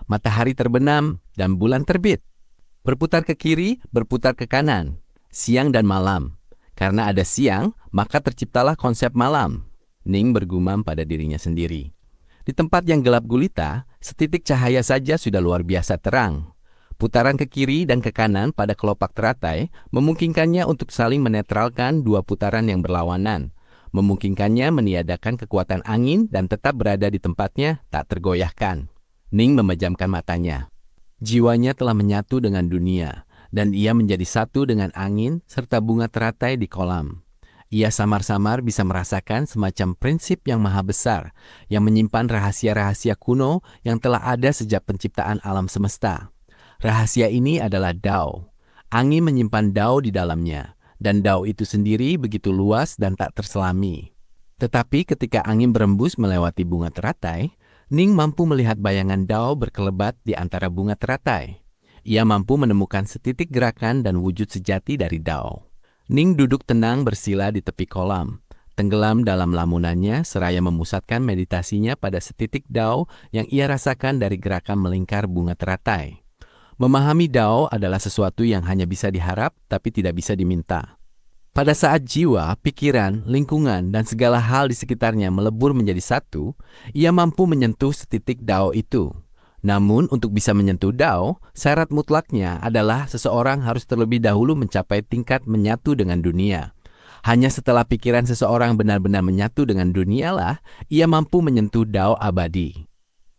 Matahari terbenam dan bulan terbit. Berputar ke kiri, berputar ke kanan. Siang dan malam. Karena ada siang, maka terciptalah konsep malam. Ning bergumam pada dirinya sendiri. Di tempat yang gelap gulita, setitik cahaya saja sudah luar biasa terang. Putaran ke kiri dan ke kanan pada kelopak teratai memungkinkannya untuk saling menetralkan dua putaran yang berlawanan. Memungkinkannya meniadakan kekuatan angin dan tetap berada di tempatnya tak tergoyahkan. Ning memejamkan matanya. Jiwanya telah menyatu dengan dunia, dan ia menjadi satu dengan angin serta bunga teratai di kolam. Ia samar-samar bisa merasakan semacam prinsip yang maha besar, yang menyimpan rahasia-rahasia kuno yang telah ada sejak penciptaan alam semesta. Rahasia ini adalah Dao. Angin menyimpan Dao di dalamnya, dan Dao itu sendiri begitu luas dan tak terselami. Tetapi ketika angin berembus melewati bunga teratai, Ning mampu melihat bayangan Dao berkelebat di antara bunga teratai. Ia mampu menemukan setitik gerakan dan wujud sejati dari Dao. Ning duduk tenang bersila di tepi kolam, tenggelam dalam lamunannya seraya memusatkan meditasinya pada setitik Dao yang ia rasakan dari gerakan melingkar bunga teratai. Memahami Dao adalah sesuatu yang hanya bisa diharap tapi tidak bisa diminta. Pada saat jiwa, pikiran, lingkungan, dan segala hal di sekitarnya melebur menjadi satu, ia mampu menyentuh setitik Dao itu. Namun, untuk bisa menyentuh Dao, syarat mutlaknya adalah seseorang harus terlebih dahulu mencapai tingkat menyatu dengan dunia. Hanya setelah pikiran seseorang benar-benar menyatu dengan dunialah, ia mampu menyentuh Dao abadi.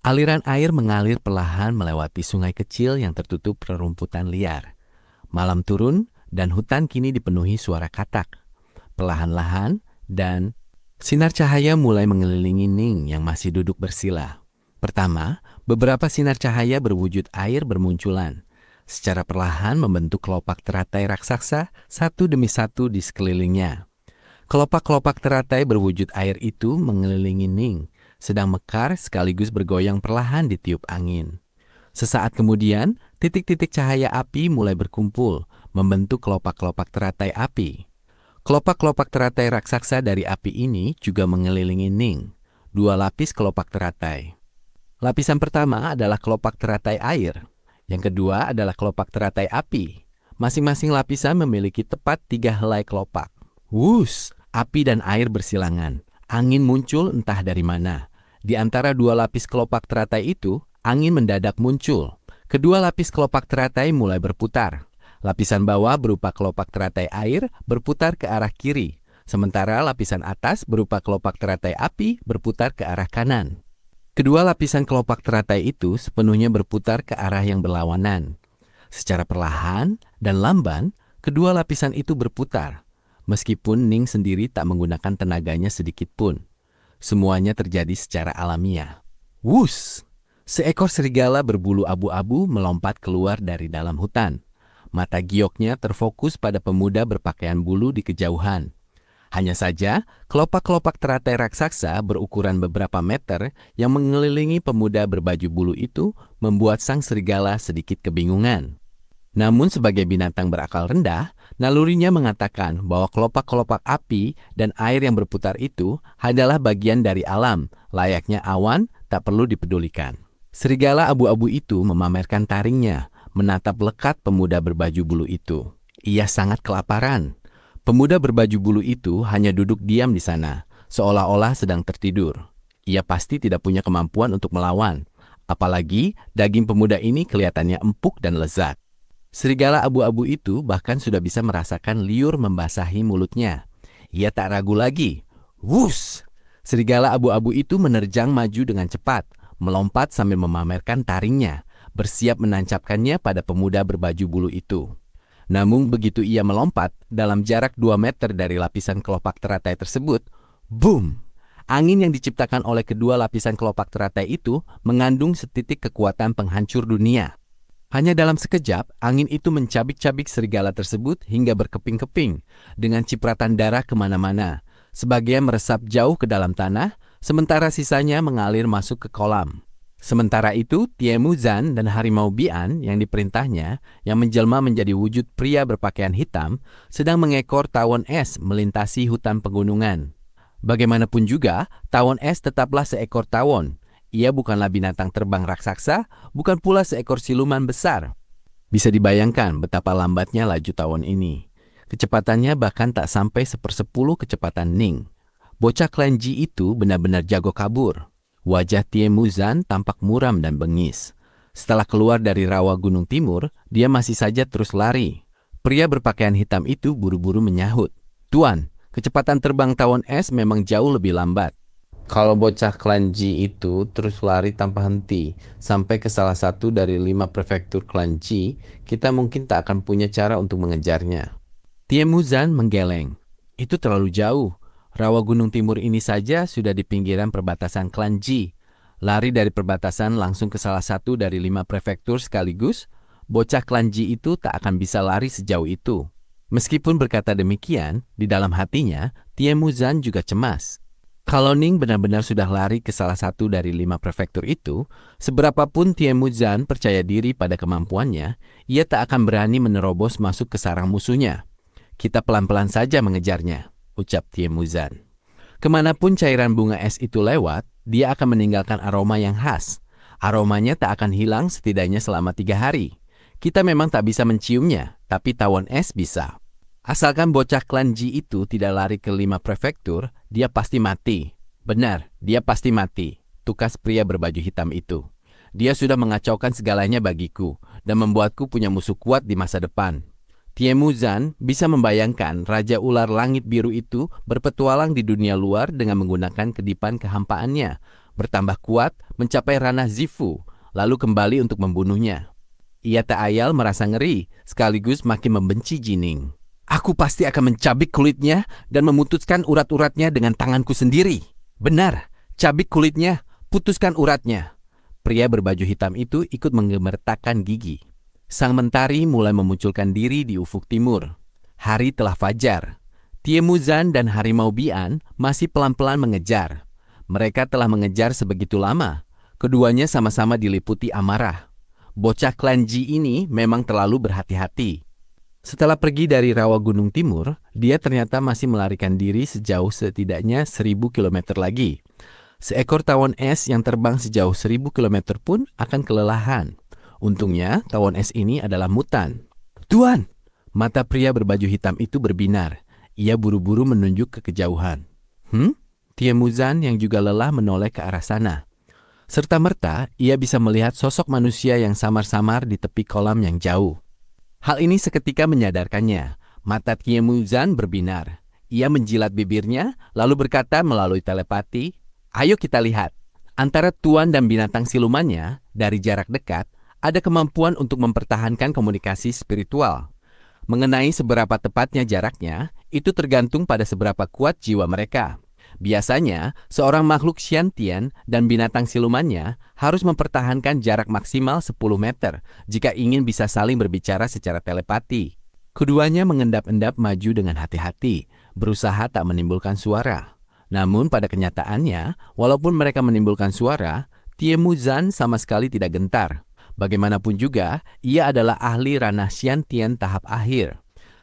Aliran air mengalir perlahan melewati sungai kecil yang tertutup rerumputan liar. Malam turun, dan hutan kini dipenuhi suara katak. Perlahan-lahan dan sinar cahaya mulai mengelilingi Ning yang masih duduk bersila. Pertama, beberapa sinar cahaya berwujud air bermunculan. Secara perlahan membentuk kelopak teratai raksasa satu demi satu di sekelilingnya. Kelopak-kelopak teratai berwujud air itu mengelilingi Ning, sedang mekar sekaligus bergoyang perlahan ditiup angin. Sesaat kemudian, titik-titik cahaya api mulai berkumpul, membentuk kelopak-kelopak teratai api. Kelopak-kelopak teratai raksasa dari api ini juga mengelilingi Ning, dua lapis kelopak teratai. Lapisan pertama adalah kelopak teratai air, yang kedua adalah kelopak teratai api. Masing-masing lapisan memiliki tepat 3 helai kelopak. Api dan air bersilangan. Angin muncul entah dari mana. Di antara dua lapis kelopak teratai itu, angin mendadak muncul. Kedua lapis kelopak teratai mulai berputar. Lapisan bawah berupa kelopak teratai air berputar ke arah kiri, sementara lapisan atas berupa kelopak teratai api berputar ke arah kanan. Kedua lapisan kelopak teratai itu sepenuhnya berputar ke arah yang berlawanan. Secara perlahan dan lamban, kedua lapisan itu berputar, meskipun Ning sendiri tak menggunakan tenaganya sedikit pun. Semuanya terjadi secara alamiah. Seekor serigala berbulu abu-abu melompat keluar dari dalam hutan. Mata gioknya terfokus pada pemuda berpakaian bulu di kejauhan. Hanya saja, kelopak-kelopak teratai raksasa berukuran beberapa meter yang mengelilingi pemuda berbaju bulu itu membuat sang serigala sedikit kebingungan. Namun sebagai binatang berakal rendah, nalurinya mengatakan bahwa kelopak-kelopak api dan air yang berputar itu adalah bagian dari alam, layaknya awan tak perlu dipedulikan. Serigala abu-abu itu memamerkan taringnya, menatap lekat pemuda berbaju bulu itu. Ia sangat kelaparan. Pemuda berbaju bulu itu hanya duduk diam di sana, seolah-olah sedang tertidur. Ia pasti tidak punya kemampuan untuk melawan. Apalagi daging pemuda ini kelihatannya empuk dan lezat. Serigala abu-abu itu bahkan sudah bisa merasakan liur membasahi mulutnya. Ia tak ragu lagi. Wus! Serigala abu-abu itu menerjang maju dengan cepat, melompat sambil memamerkan taringnya, bersiap menancapkannya pada pemuda berbaju bulu itu. Namun begitu ia melompat, dalam jarak 2 meter dari lapisan kelopak teratai tersebut, boom! Angin yang diciptakan oleh kedua lapisan kelopak teratai itu mengandung setitik kekuatan penghancur dunia. Hanya dalam sekejap, angin itu mencabik-cabik serigala tersebut hingga berkeping-keping, dengan cipratan darah kemana-mana. Sebagian meresap jauh ke dalam tanah, sementara sisanya mengalir masuk ke kolam. Sementara itu, Tiemuzan dan harimau Bian yang diperintahnya, yang menjelma menjadi wujud pria berpakaian hitam, sedang mengekor tawon es melintasi hutan pegunungan. Bagaimanapun juga, tawon es tetaplah seekor tawon. Ia bukanlah binatang terbang raksasa, bukan pula seekor siluman besar. Bisa dibayangkan betapa lambatnya laju tawon ini. Kecepatannya bahkan tak sampai 1/10 kecepatan Ning. Bocah Klanji itu benar-benar jago kabur. Wajah Tiemuzan tampak muram dan bengis. Setelah keluar dari rawa Gunung Timur, dia masih saja terus lari. Pria berpakaian hitam itu buru-buru menyahut. "Tuan, kecepatan terbang tawon es memang jauh lebih lambat. Kalau bocah Klanji itu terus lari tanpa henti sampai ke salah satu dari 5 prefektur Klanji, kita mungkin tak akan punya cara untuk mengejarnya." Tiemuzan menggeleng. Itu terlalu jauh. Rawa Gunung Timur ini saja sudah di pinggiran perbatasan Klanji. Lari dari perbatasan langsung ke salah satu dari 5 prefektur sekaligus, bocah Klanji itu tak akan bisa lari sejauh itu. Meskipun berkata demikian, di dalam hatinya, Tiemuzan juga cemas. Kalau Ning benar-benar sudah lari ke salah satu dari 5 prefektur itu, seberapapun Tiemuzan percaya diri pada kemampuannya, ia tak akan berani menerobos masuk ke sarang musuhnya. "Kita pelan-pelan saja mengejarnya," ucap Tiemuzan. Kemanapun cairan bunga es itu lewat, dia akan meninggalkan aroma yang khas. Aromanya tak akan hilang setidaknya selama 3 hari. Kita memang tak bisa menciumnya, tapi tawon es bisa. Asalkan bocah Klanji itu tidak lari ke 5 prefektur, dia pasti mati. Benar, dia pasti mati, tukas pria berbaju hitam itu. Dia sudah mengacaukan segalanya bagiku dan membuatku punya musuh kuat di masa depan. Tiemuzan bisa membayangkan Raja Ular Langit Biru itu berpetualang di dunia luar dengan menggunakan kedipan kehampaannya, bertambah kuat mencapai ranah Zifu, lalu kembali untuk membunuhnya. Ia tak ayal merasa ngeri, sekaligus makin membenci Jining. "Aku pasti akan mencabik kulitnya dan memutuskan urat-uratnya dengan tanganku sendiri." "Benar, cabik kulitnya, putuskan uratnya." Pria berbaju hitam itu ikut menggemertakkan gigi. Sang mentari mulai memunculkan diri di ufuk timur. Hari telah fajar. Tiemuzan dan harimau Bian masih pelan-pelan mengejar. Mereka telah mengejar sebegitu lama. Keduanya sama-sama diliputi amarah. Bocah Klanji ini memang terlalu berhati-hati. Setelah pergi dari rawa Gunung Timur, dia ternyata masih melarikan diri sejauh setidaknya 1000 km lagi. Seekor tawon es yang terbang sejauh 1000 km pun akan kelelahan. Untungnya, tawon es ini adalah mutan. "Tuan!" Mata pria berbaju hitam itu berbinar. Ia buru-buru menunjuk ke kejauhan. Tiemuzan yang juga lelah menoleh ke arah sana. Serta-merta, ia bisa melihat sosok manusia yang samar-samar di tepi kolam yang jauh. Hal ini seketika menyadarkannya. Mata Tiemuzan berbinar. Ia menjilat bibirnya, lalu berkata melalui telepati, "Ayo kita lihat." Antara tuan dan binatang silumannya, dari jarak dekat, ada kemampuan untuk mempertahankan komunikasi spiritual. Mengenai seberapa tepatnya jaraknya, itu tergantung pada seberapa kuat jiwa mereka. Biasanya, seorang makhluk Shantian dan binatang silumannya harus mempertahankan jarak maksimal 10 meter jika ingin bisa saling berbicara secara telepati. Keduanya mengendap-endap maju dengan hati-hati, berusaha tak menimbulkan suara. Namun pada kenyataannya, walaupun mereka menimbulkan suara, Tiemuzan sama sekali tidak gentar. Bagaimanapun juga, ia adalah ahli ranah Xiantian tahap akhir.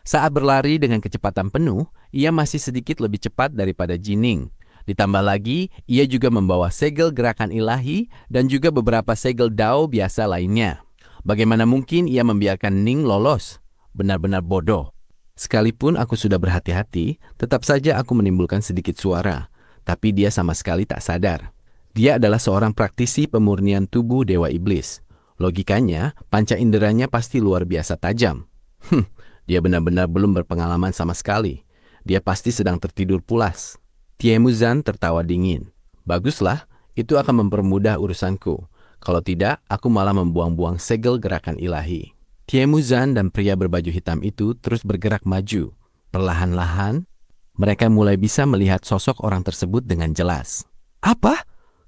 Saat berlari dengan kecepatan penuh, ia masih sedikit lebih cepat daripada Jining. Ditambah lagi, ia juga membawa segel gerakan ilahi dan juga beberapa segel Dao biasa lainnya. Bagaimana mungkin ia membiarkan Ning lolos? Benar-benar bodoh. Sekalipun aku sudah berhati-hati, tetap saja aku menimbulkan sedikit suara. Tapi dia sama sekali tak sadar. Dia adalah seorang praktisi pemurnian tubuh Dewa Iblis. Logikanya, panca inderanya pasti luar biasa tajam. Dia benar-benar belum berpengalaman sama sekali. Dia pasti sedang tertidur pulas. Tiemuzan tertawa dingin. Baguslah, itu akan mempermudah urusanku. Kalau tidak, aku malah membuang-buang segel gerakan ilahi. Tiemuzan dan pria berbaju hitam itu terus bergerak maju. Perlahan-lahan, mereka mulai bisa melihat sosok orang tersebut dengan jelas. Apa?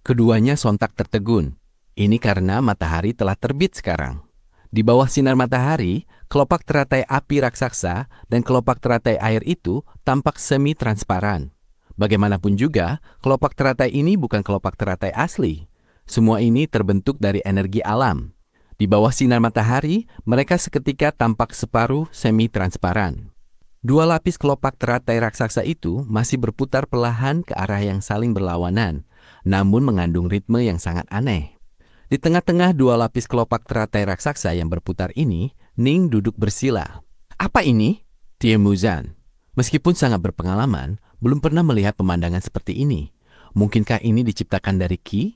Keduanya sontak tertegun. Ini karena matahari telah terbit sekarang. Di bawah sinar matahari, kelopak teratai api raksasa dan kelopak teratai air itu tampak semi-transparan. Bagaimanapun juga, kelopak teratai ini bukan kelopak teratai asli. Semua ini terbentuk dari energi alam. Di bawah sinar matahari, mereka seketika tampak separuh semi-transparan. Dua lapis kelopak teratai raksasa itu masih berputar perlahan ke arah yang saling berlawanan, namun mengandung ritme yang sangat aneh. Di tengah-tengah dua lapis kelopak teratai raksasa yang berputar ini, Ning duduk bersila. Apa ini? Tiemuzan. Meskipun sangat berpengalaman, belum pernah melihat pemandangan seperti ini. Mungkinkah ini diciptakan dari Qi?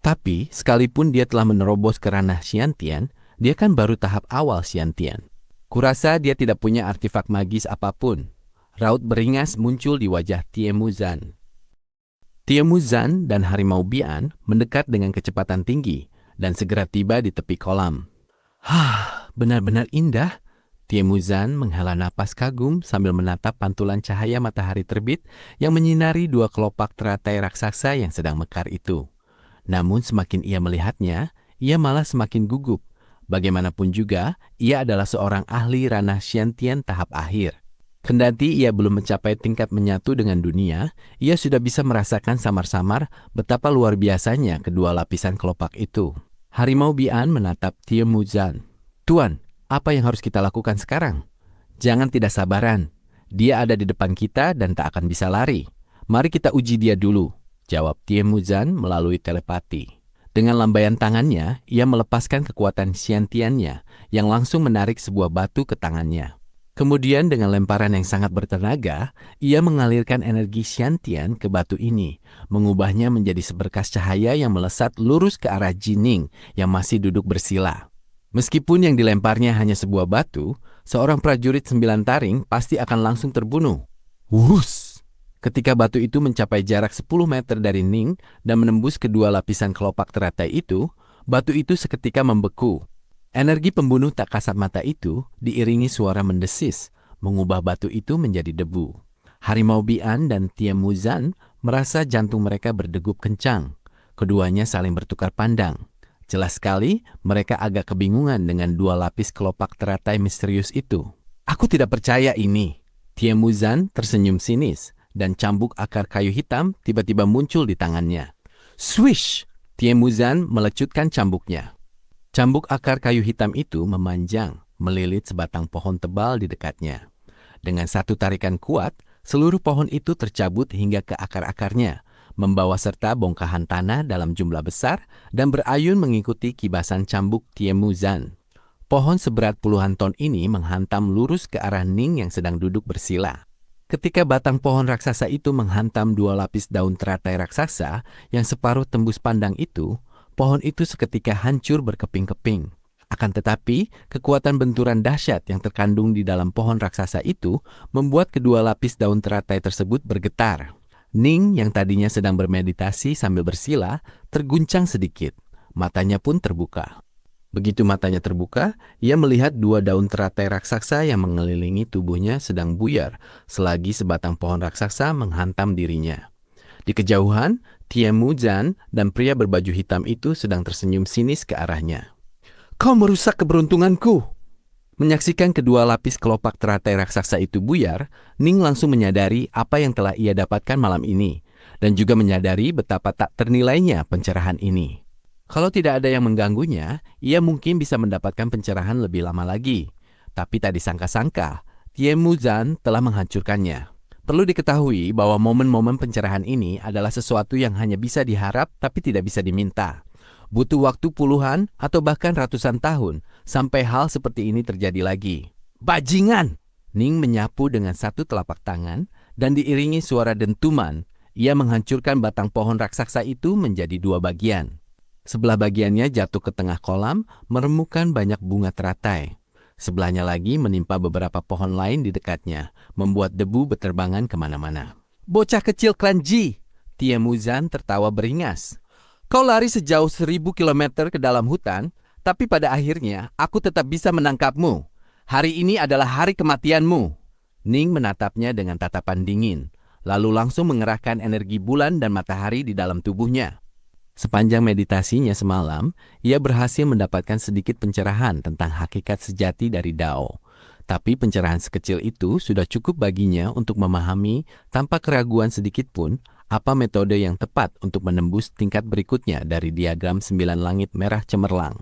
Tapi, sekalipun dia telah menerobos ke ranah Xiantian, dia kan baru tahap awal Xiantian. Kurasa dia tidak punya artefak magis apapun. Raut beringas muncul di wajah Tiemuzan. Tiemuzan dan Harimau Bian mendekat dengan kecepatan tinggi dan segera tiba di tepi kolam. Benar-benar indah. Tiemuzan menghela napas kagum sambil menatap pantulan cahaya matahari terbit yang menyinari dua kelopak teratai raksasa yang sedang mekar itu. Namun semakin ia melihatnya, ia malah semakin gugup. Bagaimanapun juga, ia adalah seorang ahli ranah Xiantian tahap akhir. Kendati ia belum mencapai tingkat menyatu dengan dunia, ia sudah bisa merasakan samar-samar betapa luar biasanya kedua lapisan kelopak itu. Harimau Bian menatap Tiemuzan. Tuan, apa yang harus kita lakukan sekarang? Jangan tidak sabaran. Dia ada di depan kita dan tak akan bisa lari. Mari kita uji dia dulu, jawab Tiemuzan melalui telepati. Dengan lambaian tangannya, ia melepaskan kekuatan Xiantiannya yang langsung menarik sebuah batu ke tangannya. Kemudian dengan lemparan yang sangat bertenaga, ia mengalirkan energi Xiantian ke batu ini, mengubahnya menjadi seberkas cahaya yang melesat lurus ke arah Jining yang masih duduk bersila. Meskipun yang dilemparnya hanya sebuah batu, seorang prajurit 9 taring pasti akan langsung terbunuh. Wus! Ketika batu itu mencapai jarak 10 meter dari Ning dan menembus kedua lapisan kelopak teratai itu, batu itu seketika membeku. Energi pembunuh tak kasat mata itu diiringi suara mendesis, mengubah batu itu menjadi debu. Harimau Bian dan Tiemuzan merasa jantung mereka berdegup kencang. Keduanya saling bertukar pandang. Jelas sekali mereka agak kebingungan dengan dua lapis kelopak teratai misterius itu. Aku tidak percaya ini. Tiemuzan tersenyum sinis dan cambuk akar kayu hitam tiba-tiba muncul di tangannya. Swish! Tiemuzan melecutkan cambuknya. Cambuk akar kayu hitam itu memanjang, melilit sebatang pohon tebal di dekatnya. Dengan satu tarikan kuat, seluruh pohon itu tercabut hingga ke akar-akarnya, membawa serta bongkahan tanah dalam jumlah besar dan berayun mengikuti kibasan cambuk Tiemuzan. Pohon seberat puluhan ton ini menghantam lurus ke arah Ning yang sedang duduk bersila. Ketika batang pohon raksasa itu menghantam dua lapis daun teratai raksasa yang separuh tembus pandang itu, pohon itu seketika hancur berkeping-keping. Akan tetapi, kekuatan benturan dahsyat yang terkandung di dalam pohon raksasa itu membuat kedua lapis daun teratai tersebut bergetar. Ning yang tadinya sedang bermeditasi sambil bersila, terguncang sedikit. Matanya pun terbuka. Begitu matanya terbuka, ia melihat dua daun teratai raksasa yang mengelilingi tubuhnya sedang buyar, selagi sebatang pohon raksasa menghantam dirinya. Di kejauhan, Tiemuzan dan pria berbaju hitam itu sedang tersenyum sinis ke arahnya. Kau merusak keberuntunganku! Menyaksikan kedua lapis kelopak teratai raksasa itu buyar, Ning langsung menyadari apa yang telah ia dapatkan malam ini, dan juga menyadari betapa tak ternilainya pencerahan ini. Kalau tidak ada yang mengganggunya, ia mungkin bisa mendapatkan pencerahan lebih lama lagi. Tapi tak disangka-sangka, Tiemuzan telah menghancurkannya. Perlu diketahui bahwa momen-momen pencerahan ini adalah sesuatu yang hanya bisa diharap tapi tidak bisa diminta. Butuh waktu puluhan atau bahkan ratusan tahun sampai hal seperti ini terjadi lagi. Bajingan! Ning menyapu dengan satu telapak tangan dan diiringi suara dentuman. Ia menghancurkan batang pohon raksasa itu menjadi dua bagian. Sebelah bagiannya jatuh ke tengah kolam, meremukkan banyak bunga teratai. Sebelahnya lagi menimpa beberapa pohon lain di dekatnya, membuat debu berterbangan kemana-mana. Bocah kecil klan Ji! Tiemuzan tertawa beringas. Kau lari sejauh 1000 kilometer ke dalam hutan, tapi pada akhirnya aku tetap bisa menangkapmu. Hari ini adalah hari kematianmu. Ning menatapnya dengan tatapan dingin, lalu langsung mengerahkan energi bulan dan matahari di dalam tubuhnya. Sepanjang meditasinya semalam, ia berhasil mendapatkan sedikit pencerahan tentang hakikat sejati dari Dao. Tapi pencerahan sekecil itu sudah cukup baginya untuk memahami tanpa keraguan sedikit pun apa metode yang tepat untuk menembus tingkat berikutnya dari diagram 9 langit merah cemerlang.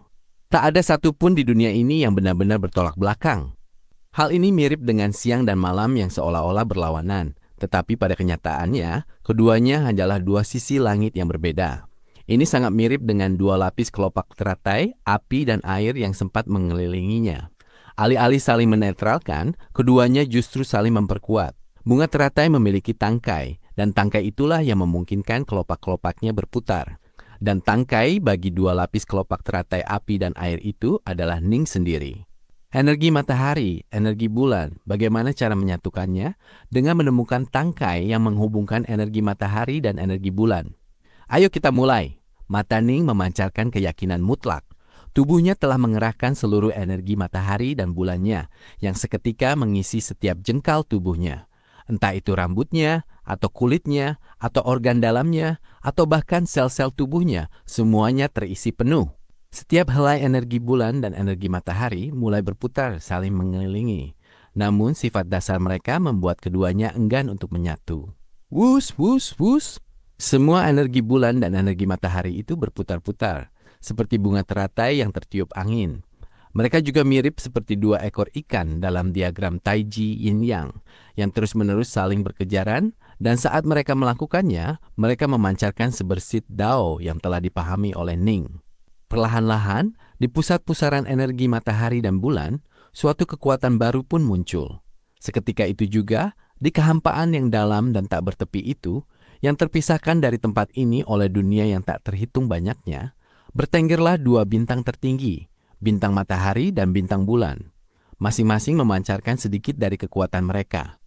Tak ada satupun di dunia ini yang benar-benar bertolak belakang. Hal ini mirip dengan siang dan malam yang seolah-olah berlawanan, tetapi pada kenyataannya, keduanya hanyalah dua sisi langit yang berbeda. Ini sangat mirip dengan dua lapis kelopak teratai, api dan air yang sempat mengelilinginya. Alih-alih saling menetralkan, keduanya justru saling memperkuat. Bunga teratai memiliki tangkai, dan tangkai itulah yang memungkinkan kelopak-kelopaknya berputar. Dan tangkai bagi dua lapis kelopak teratai api dan air itu adalah Ning sendiri. Energi matahari, energi bulan, bagaimana cara menyatukannya? Dengan menemukan tangkai yang menghubungkan energi matahari dan energi bulan. Ayo kita mulai. Mata Ning memancarkan keyakinan mutlak. Tubuhnya telah mengerahkan seluruh energi matahari dan bulannya yang seketika mengisi setiap jengkal tubuhnya. Entah itu rambutnya, atau kulitnya, atau organ dalamnya, atau bahkan sel-sel tubuhnya, semuanya terisi penuh. Setiap helai energi bulan dan energi matahari mulai berputar saling mengelilingi. Namun sifat dasar mereka membuat keduanya enggan untuk menyatu. Wus, wus, wus. Semua energi bulan dan energi matahari itu berputar-putar, seperti bunga teratai yang tertiup angin. Mereka juga mirip seperti dua ekor ikan dalam diagram Taiji Yin Yang, yang terus-menerus saling berkejaran, dan saat mereka melakukannya, mereka memancarkan sebersit Dao yang telah dipahami oleh Ning. Perlahan-lahan, di pusat pusaran energi matahari dan bulan, suatu kekuatan baru pun muncul. Seketika itu juga, di kehampaan yang dalam dan tak bertepi itu, yang terpisahkan dari tempat ini oleh dunia yang tak terhitung banyaknya, bertenggerlah dua bintang tertinggi, bintang matahari dan bintang bulan. Masing-masing memancarkan sedikit dari kekuatan mereka.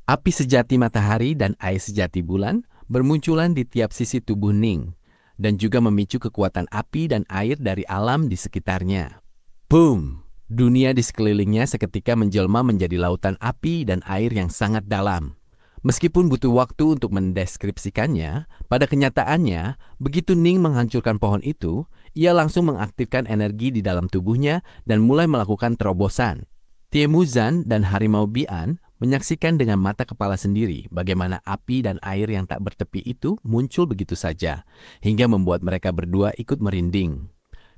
Api sejati matahari dan air sejati bulan bermunculan di tiap sisi tubuh Ning, dan juga memicu kekuatan api dan air dari alam di sekitarnya. Boom! Dunia di sekelilingnya seketika menjelma menjadi lautan api dan air yang sangat dalam. Meskipun butuh waktu untuk mendeskripsikannya, pada kenyataannya, begitu Ning menghancurkan pohon itu, ia langsung mengaktifkan energi di dalam tubuhnya dan mulai melakukan terobosan. Tiemuzan dan Harimau Bian menyaksikan dengan mata kepala sendiri bagaimana api dan air yang tak bertepi itu muncul begitu saja, hingga membuat mereka berdua ikut merinding.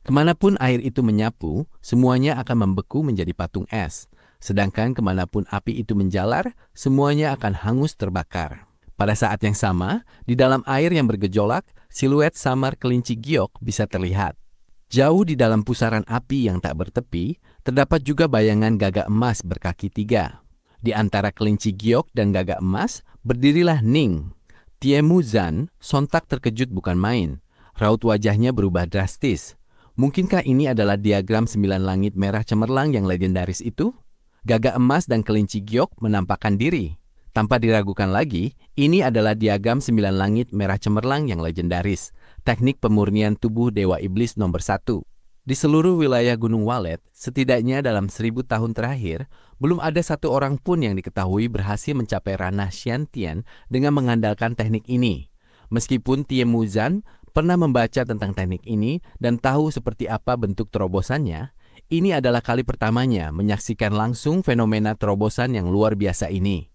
Kemanapun air itu menyapu, semuanya akan membeku menjadi patung es. Sedangkan kemanapun api itu menjalar, semuanya akan hangus terbakar. Pada saat yang sama, di dalam air yang bergejolak, siluet samar kelinci giok bisa terlihat. Jauh di dalam pusaran api yang tak bertepi, terdapat juga bayangan gagak emas berkaki 3. Di antara kelinci giok dan gagak emas, berdirilah Ning. Tiemuzan sontak terkejut bukan main. Raut wajahnya berubah drastis. Mungkinkah ini adalah diagram 9 langit merah cemerlang yang legendaris itu? Gagak emas dan kelinci giok menampakkan diri. Tanpa diragukan lagi, ini adalah diagram 9 langit merah cemerlang yang legendaris, teknik pemurnian tubuh Dewa Iblis nomor 1. Di seluruh wilayah Gunung Walet, setidaknya dalam 1000 tahun terakhir, belum ada satu orang pun yang diketahui berhasil mencapai ranah Xiantian dengan mengandalkan teknik ini. Meskipun Tiemuzan pernah membaca tentang teknik ini dan tahu seperti apa bentuk terobosannya, ini adalah kali pertamanya menyaksikan langsung fenomena terobosan yang luar biasa ini.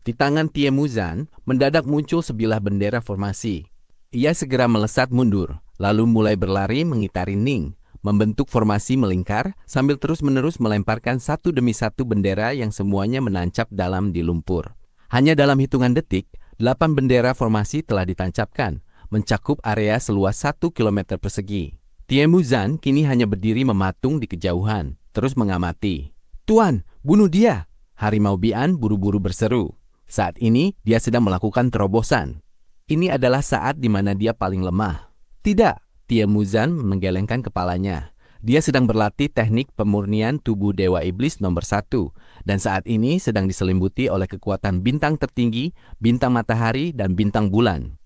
Di tangan Tiemuzan, mendadak muncul sebilah bendera formasi. Ia segera melesat mundur, lalu mulai berlari mengitari Ning, membentuk formasi melingkar sambil terus-menerus melemparkan satu demi satu bendera yang semuanya menancap dalam di lumpur. Hanya dalam hitungan detik, 8 bendera formasi telah ditancapkan, mencakup area seluas 1 kilometer persegi. Tiemuzan kini hanya berdiri mematung di kejauhan, terus mengamati. "Tuan, bunuh dia!" Harimau Bian buru-buru berseru. Saat ini, dia sedang melakukan terobosan. Ini adalah saat di mana dia paling lemah. "Tidak," Tiemuzan menggelengkan kepalanya. Dia sedang berlatih teknik pemurnian tubuh Dewa Iblis nomor 1, dan saat ini sedang diselimbuti oleh kekuatan bintang tertinggi, bintang matahari, dan bintang bulan.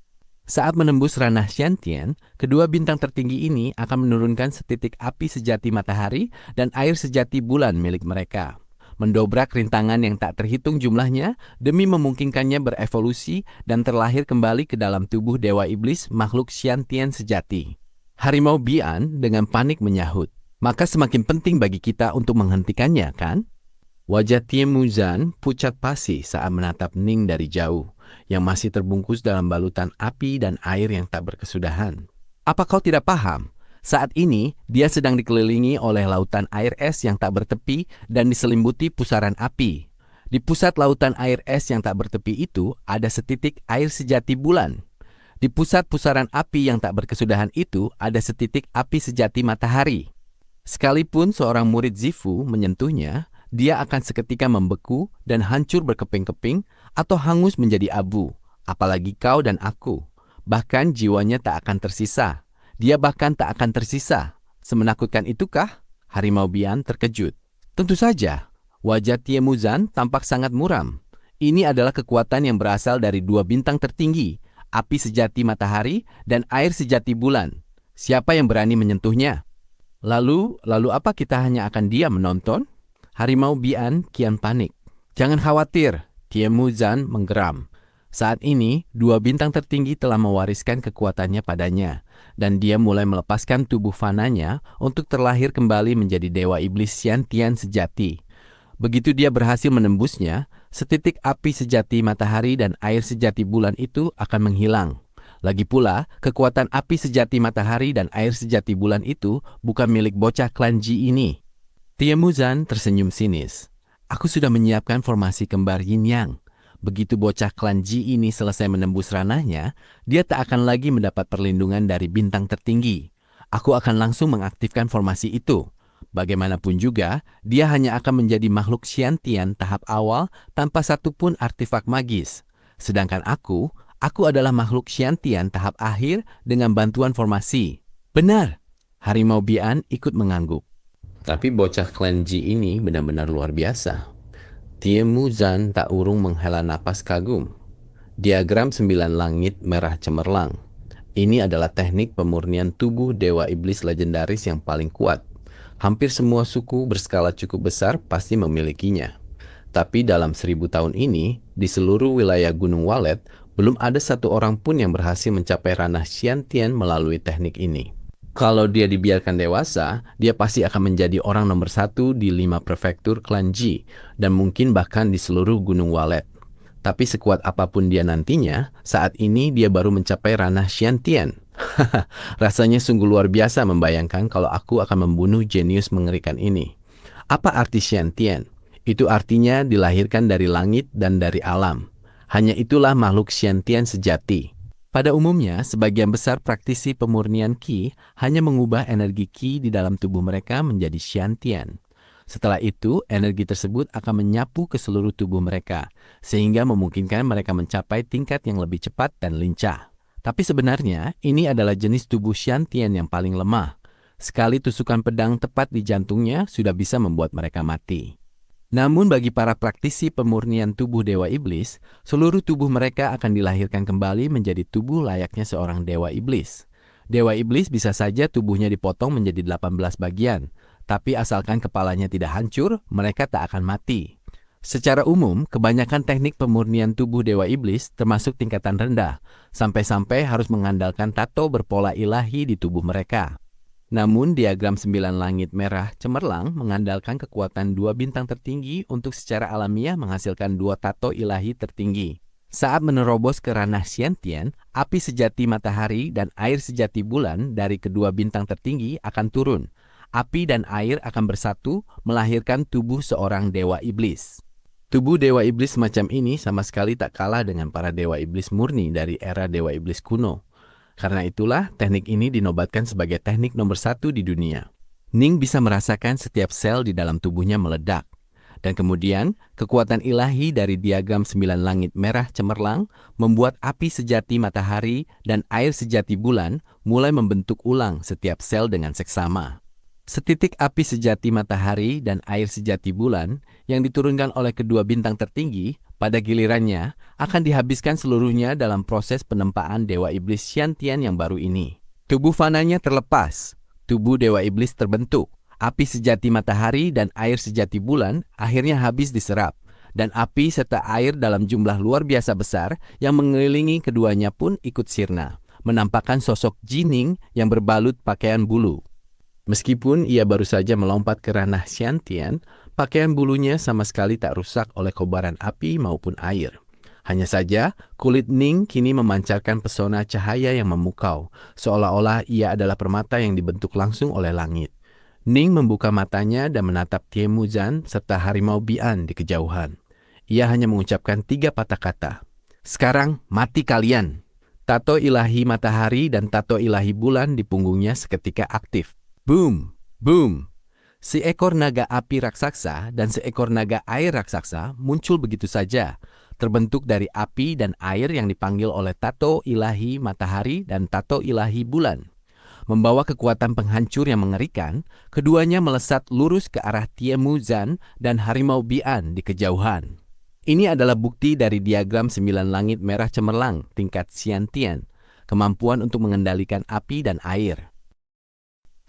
Saat menembus ranah Shantian, kedua bintang tertinggi ini akan menurunkan setitik api sejati matahari dan air sejati bulan milik mereka, mendobrak rintangan yang tak terhitung jumlahnya demi memungkinkannya berevolusi dan terlahir kembali ke dalam tubuh Dewa Iblis makhluk Shantian sejati. Harimau Bian dengan panik menyahut, "Maka semakin penting bagi kita untuk menghentikannya, kan?" Wajah Tiemuzan pucat pasi saat menatap Ning dari jauh, yang masih terbungkus dalam balutan api dan air yang tak berkesudahan. "Apa kau tidak paham? Saat ini, dia sedang dikelilingi oleh lautan air es yang tak bertepi dan diselimbuti pusaran api. Di pusat lautan air es yang tak bertepi itu, ada setitik air sejati bulan. Di pusat pusaran api yang tak berkesudahan itu, ada setitik api sejati matahari. Sekalipun seorang murid Zifu menyentuhnya, dia akan seketika membeku dan hancur berkeping-keping atau hangus menjadi abu, apalagi kau dan aku. Bahkan jiwanya tak akan tersisa. Dia bahkan tak akan tersisa. Semenakutkan itukah?" Harimau Bian terkejut. "Tentu saja." Wajah Tiemuzan tampak sangat muram. "Ini adalah kekuatan yang berasal dari dua bintang tertinggi, api sejati matahari dan air sejati bulan. Siapa yang berani menyentuhnya?" Lalu apa kita hanya akan diam menonton?" Harimau Bian kian panik. "Jangan khawatir," Tiemuzan menggeram. Saat ini, dua bintang tertinggi telah mewariskan kekuatannya padanya, dan dia mulai melepaskan tubuh fananya untuk terlahir kembali menjadi Dewa Iblis Shantian sejati. Begitu dia berhasil menembusnya, setitik api sejati matahari dan air sejati bulan itu akan menghilang. Lagi pula, kekuatan api sejati matahari dan air sejati bulan itu bukan milik bocah klan Ji ini. Tiemuzan tersenyum sinis. "Aku sudah menyiapkan formasi kembar Yin Yang. Begitu bocah klan Ji ini selesai menembus ranahnya, dia tak akan lagi mendapat perlindungan dari bintang tertinggi. Aku akan langsung mengaktifkan formasi itu. Bagaimanapun juga, dia hanya akan menjadi makhluk Shantian tahap awal tanpa satupun artefak magis. Sedangkan aku adalah makhluk Shantian tahap akhir dengan bantuan formasi." "Benar!" Harimau Bian ikut mengangguk. Tapi bocah klan Ji ini benar-benar luar biasa. Tiemuzan tak urung menghela napas kagum. Diagram 9 langit merah cemerlang. Ini adalah teknik pemurnian tubuh Dewa Iblis legendaris yang paling kuat. Hampir semua suku berskala cukup besar pasti memilikinya. Tapi dalam 1000 tahun ini, di seluruh wilayah Gunung Walet, belum ada satu orang pun yang berhasil mencapai ranah Shantian melalui teknik ini. Kalau dia dibiarkan dewasa, dia pasti akan menjadi orang nomor 1 di 5 prefektur klan Ji, dan mungkin bahkan di seluruh Gunung Walet. Tapi sekuat apapun dia nantinya, saat ini dia baru mencapai ranah Shantian. Rasanya sungguh luar biasa membayangkan kalau aku akan membunuh jenius mengerikan ini. Apa arti Shantian? Itu artinya dilahirkan dari langit dan dari alam. Hanya itulah makhluk Shantian sejati. Pada umumnya, sebagian besar praktisi pemurnian Qi hanya mengubah energi Qi di dalam tubuh mereka menjadi Shantian. Setelah itu, energi tersebut akan menyapu ke seluruh tubuh mereka, sehingga memungkinkan mereka mencapai tingkat yang lebih cepat dan lincah. Tapi sebenarnya, ini adalah jenis tubuh Shantian yang paling lemah. Sekali tusukan pedang tepat di jantungnya sudah bisa membuat mereka mati. Namun bagi para praktisi pemurnian tubuh Dewa Iblis, seluruh tubuh mereka akan dilahirkan kembali menjadi tubuh layaknya seorang Dewa Iblis. Dewa Iblis bisa saja tubuhnya dipotong menjadi 18 bagian, tapi asalkan kepalanya tidak hancur, mereka tak akan mati. Secara umum, kebanyakan teknik pemurnian tubuh Dewa Iblis termasuk tingkatan rendah, sampai-sampai harus mengandalkan tato berpola ilahi di tubuh mereka. Namun diagram 9 langit merah cemerlang mengandalkan kekuatan 2 bintang tertinggi untuk secara alamiah menghasilkan 2 tato ilahi tertinggi. Saat menerobos ke ranah Xiantian, api sejati matahari dan air sejati bulan dari kedua bintang tertinggi akan turun. Api dan air akan bersatu, melahirkan tubuh seorang dewa iblis. Tubuh dewa iblis semacam ini sama sekali tak kalah dengan para dewa iblis murni dari era dewa iblis kuno. Karena itulah, teknik ini dinobatkan sebagai teknik nomor 1 di dunia. Ning bisa merasakan setiap sel di dalam tubuhnya meledak. Dan kemudian, kekuatan ilahi dari diagram 9 langit merah cemerlang membuat api sejati matahari dan air sejati bulan mulai membentuk ulang setiap sel dengan seksama. Setitik api sejati matahari dan air sejati bulan yang diturunkan oleh kedua bintang tertinggi pada gilirannya akan dihabiskan seluruhnya dalam proses penempaan dewa iblis Xiantian yang baru ini. Tubuh fananya terlepas, tubuh dewa iblis terbentuk. Api sejati matahari dan air sejati bulan akhirnya habis diserap, dan api serta air dalam jumlah luar biasa besar yang mengelilingi keduanya pun ikut sirna, menampakkan sosok Jining yang berbalut pakaian bulu. Meskipun ia baru saja melompat ke ranah Xiantian, pakaian bulunya sama sekali tak rusak oleh kobaran api maupun air. Hanya saja, kulit Ning kini memancarkan pesona cahaya yang memukau, seolah-olah ia adalah permata yang dibentuk langsung oleh langit. Ning membuka matanya dan menatap Tiemuzan serta harimau Bian di kejauhan. Ia hanya mengucapkan 3 patah kata. Sekarang mati kalian. Tato ilahi matahari dan tato ilahi bulan di punggungnya seketika aktif. Boom! Boom! Seekor naga api raksasa dan seekor naga air raksasa muncul begitu saja, terbentuk dari api dan air yang dipanggil oleh tato ilahi matahari dan tato ilahi bulan. Membawa kekuatan penghancur yang mengerikan, keduanya melesat lurus ke arah Tiemuzan dan harimau Bian di kejauhan. Ini adalah bukti dari diagram 9 langit merah cemerlang tingkat Xiantian, kemampuan untuk mengendalikan api dan air.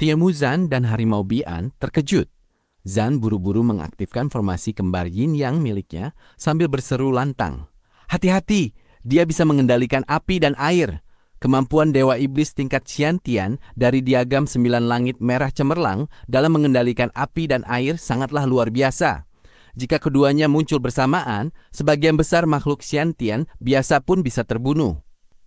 Tiemuzan dan harimau Bian terkejut. Zan buru-buru mengaktifkan formasi kembar yin yang miliknya sambil berseru lantang. Hati-hati, dia bisa mengendalikan api dan air. Kemampuan Dewa Iblis tingkat Xiantian dari diagram 9 langit merah cemerlang dalam mengendalikan api dan air sangatlah luar biasa. Jika keduanya muncul bersamaan, sebagian besar makhluk Xiantian biasa pun bisa terbunuh.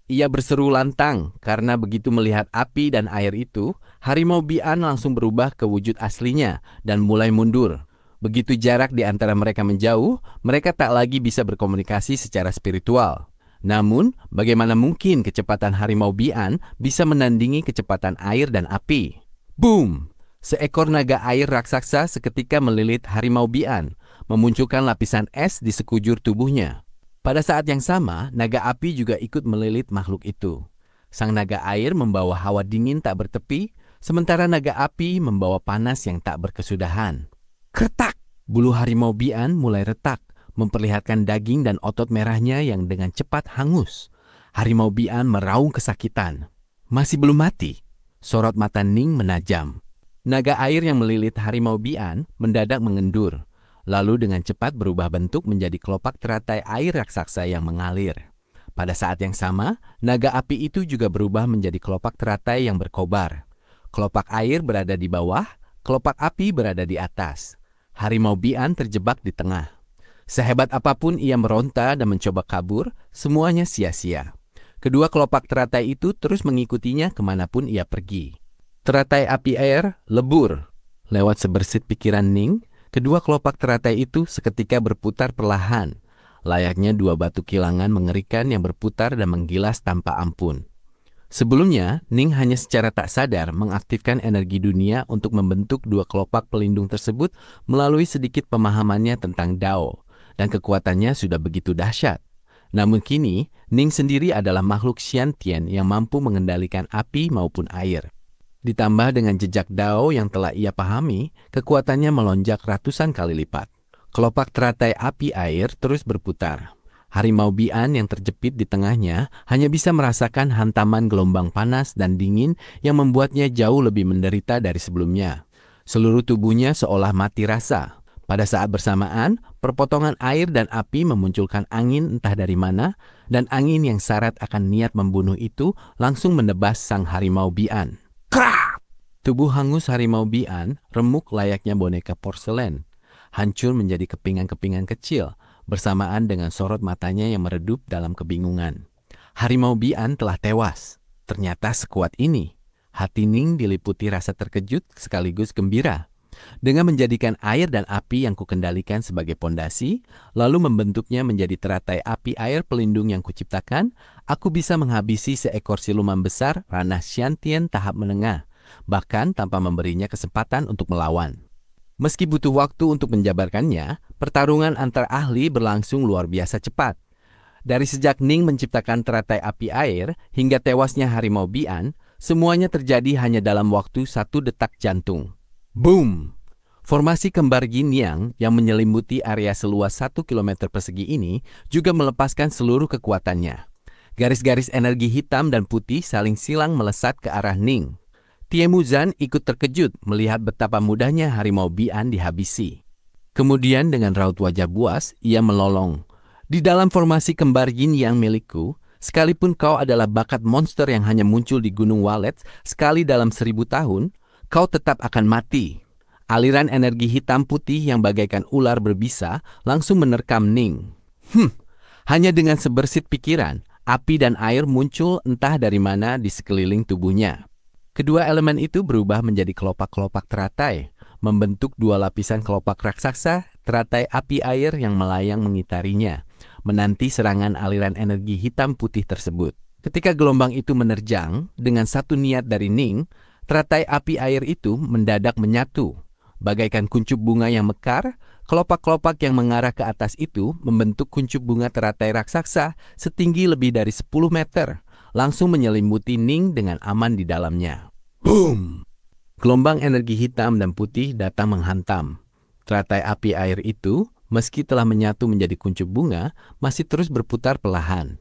Ia berseru lantang karena begitu melihat api dan air itu, harimau Bian langsung berubah ke wujud aslinya dan mulai mundur. Begitu jarak di antara mereka menjauh, mereka tak lagi bisa berkomunikasi secara spiritual. Namun, bagaimana mungkin kecepatan harimau Bian bisa menandingi kecepatan air dan api? Boom! Seekor naga air raksasa seketika melilit harimau Bian, memunculkan lapisan es di sekujur tubuhnya. Pada saat yang sama, naga api juga ikut melilit makhluk itu. Sang naga air membawa hawa dingin tak bertepi, sementara naga api membawa panas yang tak berkesudahan. Kretak! Bulu harimau Bian mulai retak, memperlihatkan daging dan otot merahnya yang dengan cepat hangus. Harimau Bian meraung kesakitan. Masih belum mati. Sorot mata Ning menajam. Naga air yang melilit harimau Bian mendadak mengendur, lalu dengan cepat berubah bentuk menjadi kelopak teratai air raksasa yang mengalir. Pada saat yang sama, naga api itu juga berubah menjadi kelopak teratai yang berkobar. Kelopak air berada di bawah, kelopak api berada di atas. Harimau Bian terjebak di tengah. Sehebat apapun ia meronta dan mencoba kabur, semuanya sia-sia. Kedua kelopak teratai itu terus mengikutinya kemanapun ia pergi. Teratai api air lebur. Lewat sebersit pikiran Ning, kedua kelopak teratai itu seketika berputar perlahan, layaknya dua batu kilangan mengerikan yang berputar dan menggilas tanpa ampun. Sebelumnya, Ning hanya secara tak sadar mengaktifkan energi dunia untuk membentuk dua kelopak pelindung tersebut melalui sedikit pemahamannya tentang Dao. Dan kekuatannya sudah begitu dahsyat. Namun kini, Ning sendiri adalah makhluk Xiantian yang mampu mengendalikan api maupun air. Ditambah dengan jejak Dao yang telah ia pahami, kekuatannya melonjak ratusan kali lipat. Kelopak teratai api air terus berputar. Harimau Bian yang terjepit di tengahnya hanya bisa merasakan hantaman gelombang panas dan dingin yang membuatnya jauh lebih menderita dari sebelumnya. Seluruh tubuhnya seolah mati rasa. Pada saat bersamaan, perpotongan air dan api memunculkan angin entah dari mana, dan angin yang syarat akan niat membunuh itu langsung menebas sang harimau Bian. Krak! Tubuh hangus harimau Bian remuk layaknya boneka porselen. Hancur menjadi kepingan-kepingan kecil, bersamaan dengan sorot matanya yang meredup dalam kebingungan. Harimau Bian telah tewas. Ternyata sekuat ini. Hati Ning diliputi rasa terkejut sekaligus gembira. Dengan menjadikan air dan api yang kukendalikan sebagai pondasi, lalu membentuknya menjadi teratai api air pelindung yang kuciptakan, aku bisa menghabisi seekor siluman besar ranah Shantian tahap menengah, bahkan tanpa memberinya kesempatan untuk melawan. Meski butuh waktu untuk menjabarkannya, pertarungan antar ahli berlangsung luar biasa cepat. Dari sejak Ning menciptakan teratai api air hingga tewasnya Harimau Bian, semuanya terjadi hanya dalam waktu 1 detak jantung. Boom! Formasi kembar Yin Yang yang menyelimuti area seluas 1 km persegi ini juga melepaskan seluruh kekuatannya. Garis-garis energi hitam dan putih saling silang melesat ke arah Ning. Tiemuzan ikut terkejut melihat betapa mudahnya Harimau Bian dihabisi. Kemudian dengan raut wajah buas, ia melolong. Di dalam formasi kembar Yin Yang milikku, sekalipun kau adalah bakat monster yang hanya muncul di Gunung Walet sekali dalam 1000 tahun, kau tetap akan mati. Aliran energi hitam putih yang bagaikan ular berbisa langsung menerkam Ning. Hanya dengan sebersit pikiran, api dan air muncul entah dari mana di sekeliling tubuhnya. Kedua elemen itu berubah menjadi kelopak-kelopak teratai, membentuk 2 lapisan kelopak raksasa teratai api air yang melayang mengitarinya, menanti serangan aliran energi hitam putih tersebut. Ketika gelombang itu menerjang, dengan satu niat dari Ning, teratai api air itu mendadak menyatu. Bagaikan kuncup bunga yang mekar, kelopak-kelopak yang mengarah ke atas itu membentuk kuncup bunga teratai raksasa setinggi lebih dari 10 meter, langsung menyelimuti Ning dengan aman di dalamnya. Boom! Gelombang energi hitam dan putih datang menghantam. Teratai api air itu, meski telah menyatu menjadi kuncup bunga, masih terus berputar perlahan.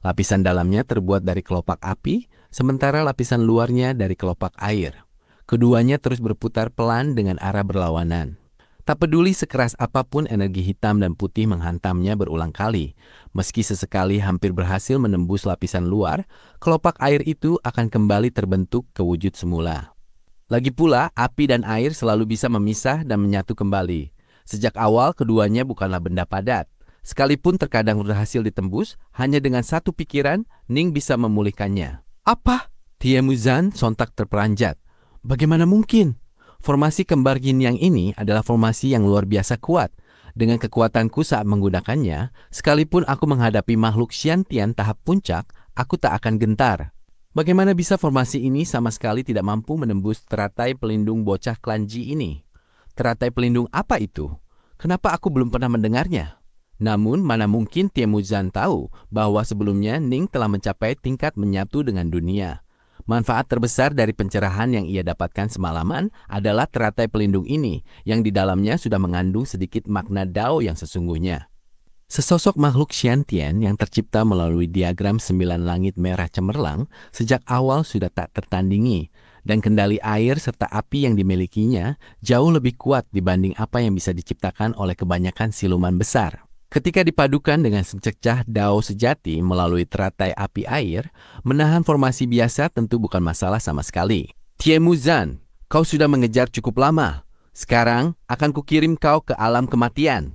Lapisan dalamnya terbuat dari kelopak api, sementara lapisan luarnya dari kelopak air. Keduanya terus berputar pelan dengan arah berlawanan. Tak peduli sekeras apapun energi hitam dan putih menghantamnya berulang kali. Meski sesekali hampir berhasil menembus lapisan luar, kelopak air itu akan kembali terbentuk ke wujud semula. Lagi pula, api dan air selalu bisa memisah dan menyatu kembali. Sejak awal, keduanya bukanlah benda padat. Sekalipun terkadang berhasil ditembus, hanya dengan satu pikiran, Ning bisa memulihkannya. Apa? Tiemuzan sontak terperanjat. Bagaimana mungkin? Formasi kembar Yin Yang ini adalah formasi yang luar biasa kuat. Dengan kekuatanku saat menggunakannya, sekalipun aku menghadapi makhluk Shantian tahap puncak, aku tak akan gentar. Bagaimana bisa formasi ini sama sekali tidak mampu menembus teratai pelindung bocah klan Ji ini? Teratai pelindung apa itu? Kenapa aku belum pernah mendengarnya? Namun, mana mungkin Tiemuzan tahu bahwa sebelumnya Ning telah mencapai tingkat menyatu dengan dunia. Manfaat terbesar dari pencerahan yang ia dapatkan semalaman adalah teratai pelindung ini, yang di dalamnya sudah mengandung sedikit makna Dao yang sesungguhnya. Sesosok makhluk Shantian yang tercipta melalui diagram 9 langit merah cemerlang sejak awal sudah tak tertandingi, dan kendali air serta api yang dimilikinya jauh lebih kuat dibanding apa yang bisa diciptakan oleh kebanyakan siluman besar. Ketika dipadukan dengan sececah Dao sejati melalui teratai api air, menahan formasi biasa tentu bukan masalah sama sekali. Tiemuzan, kau sudah mengejar cukup lama. Sekarang akan kukirim kau ke alam kematian.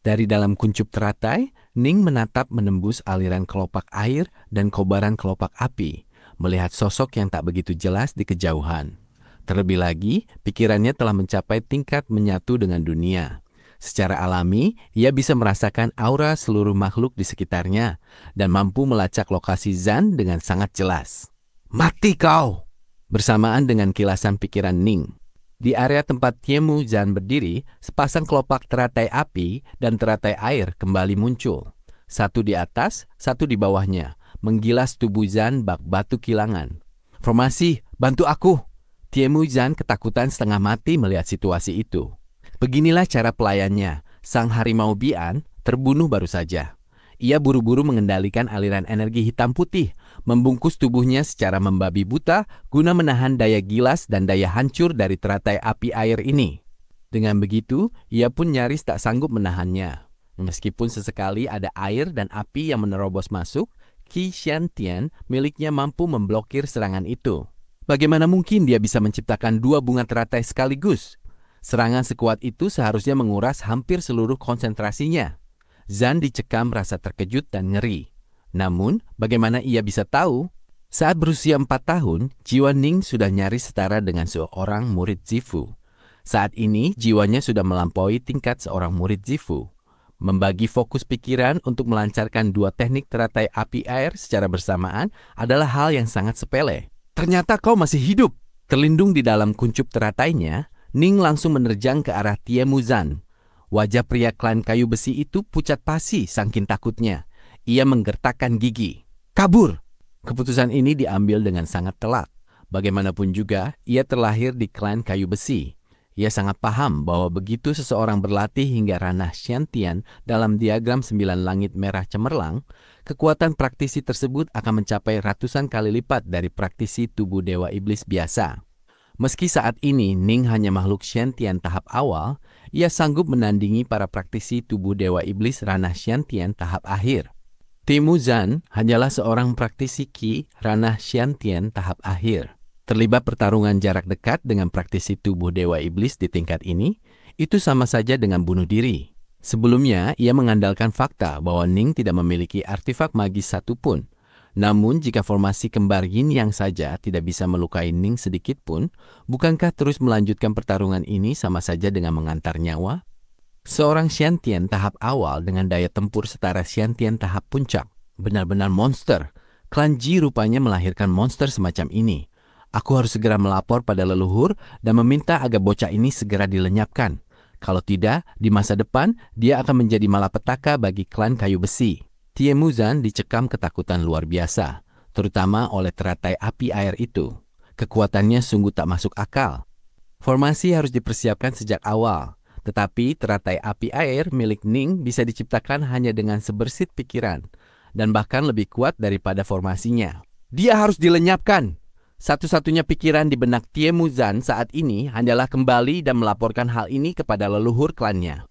Dari dalam kuncup teratai, Ning menatap menembus aliran kelopak air dan kobaran kelopak api, melihat sosok yang tak begitu jelas di kejauhan. Terlebih lagi, pikirannya telah mencapai tingkat menyatu dengan dunia. Secara alami, ia bisa merasakan aura seluruh makhluk di sekitarnya dan mampu melacak lokasi Zan dengan sangat jelas. Mati kau! Bersamaan dengan kilasan pikiran Ning. Di area tempat Tiemuzan berdiri, sepasang kelopak teratai api dan teratai air kembali muncul. Satu di atas, satu di bawahnya, menggilas tubuh Zan bak batu kilangan. Formasi, bantu aku! Tiemuzan ketakutan setengah mati melihat situasi itu. Beginilah cara pelayannya, sang Harimau Bian terbunuh baru saja. Ia buru-buru mengendalikan aliran energi hitam putih, membungkus tubuhnya secara membabi buta guna menahan daya gilas dan daya hancur dari teratai api air ini. Dengan begitu, ia pun nyaris tak sanggup menahannya. Meskipun sesekali ada air dan api yang menerobos masuk, Qi Shantian miliknya mampu memblokir serangan itu. Bagaimana mungkin dia bisa menciptakan 2 bunga teratai sekaligus? Serangan sekuat itu seharusnya menguras hampir seluruh konsentrasinya. Zan dicekam rasa terkejut dan ngeri. Namun, bagaimana ia bisa tahu? Saat berusia 4 tahun, jiwa Ning sudah nyaris setara dengan seorang murid Zifu. Saat ini, jiwanya sudah melampaui tingkat seorang murid Zifu. Membagi fokus pikiran untuk melancarkan dua teknik teratai api air secara bersamaan adalah hal yang sangat sepele. Ternyata kau masih hidup! Terlindung di dalam kuncup teratainya, Ning langsung menerjang ke arah Tiemuzan. Wajah pria klan kayu besi itu pucat pasi saking takutnya. Ia menggertakkan gigi. Kabur! Keputusan ini diambil dengan sangat telak. Bagaimanapun juga, ia terlahir di klan kayu besi. Ia sangat paham bahwa begitu seseorang berlatih hingga ranah Shantian dalam diagram 9 langit merah cemerlang, kekuatan praktisi tersebut akan mencapai ratusan kali lipat dari praktisi tubuh dewa iblis biasa. Meski saat ini Ning hanya makhluk Shantian tahap awal, ia sanggup menandingi para praktisi tubuh dewa iblis ranah Shantian tahap akhir. Tiemuzan hanyalah seorang praktisi Qi ranah Shantian tahap akhir. Terlibat pertarungan jarak dekat dengan praktisi tubuh dewa iblis di tingkat ini, itu sama saja dengan bunuh diri. Sebelumnya, ia mengandalkan fakta bahwa Ning tidak memiliki artefak magis satupun. Namun, jika formasi kembar yin yang saja tidak bisa melukai Ning sedikit pun, bukankah terus melanjutkan pertarungan ini sama saja dengan mengantar nyawa? Seorang Shantian tahap awal dengan daya tempur setara Shantian tahap puncak. Benar-benar monster. Klan Ji rupanya melahirkan monster semacam ini. Aku harus segera melapor pada leluhur dan meminta agar bocah ini segera dilenyapkan. Kalau tidak, di masa depan, dia akan menjadi malapetaka bagi klan kayu besi. Tiemuzan dicekam ketakutan luar biasa, terutama oleh teratai api air itu. Kekuatannya sungguh tak masuk akal. Formasi harus dipersiapkan sejak awal, tetapi teratai api air milik Ning bisa diciptakan hanya dengan sebersit pikiran, dan bahkan lebih kuat daripada formasinya. Dia harus dilenyapkan! Satu-satunya pikiran di benak Tiemuzan saat ini hanyalah kembali dan melaporkan hal ini kepada leluhur klannya.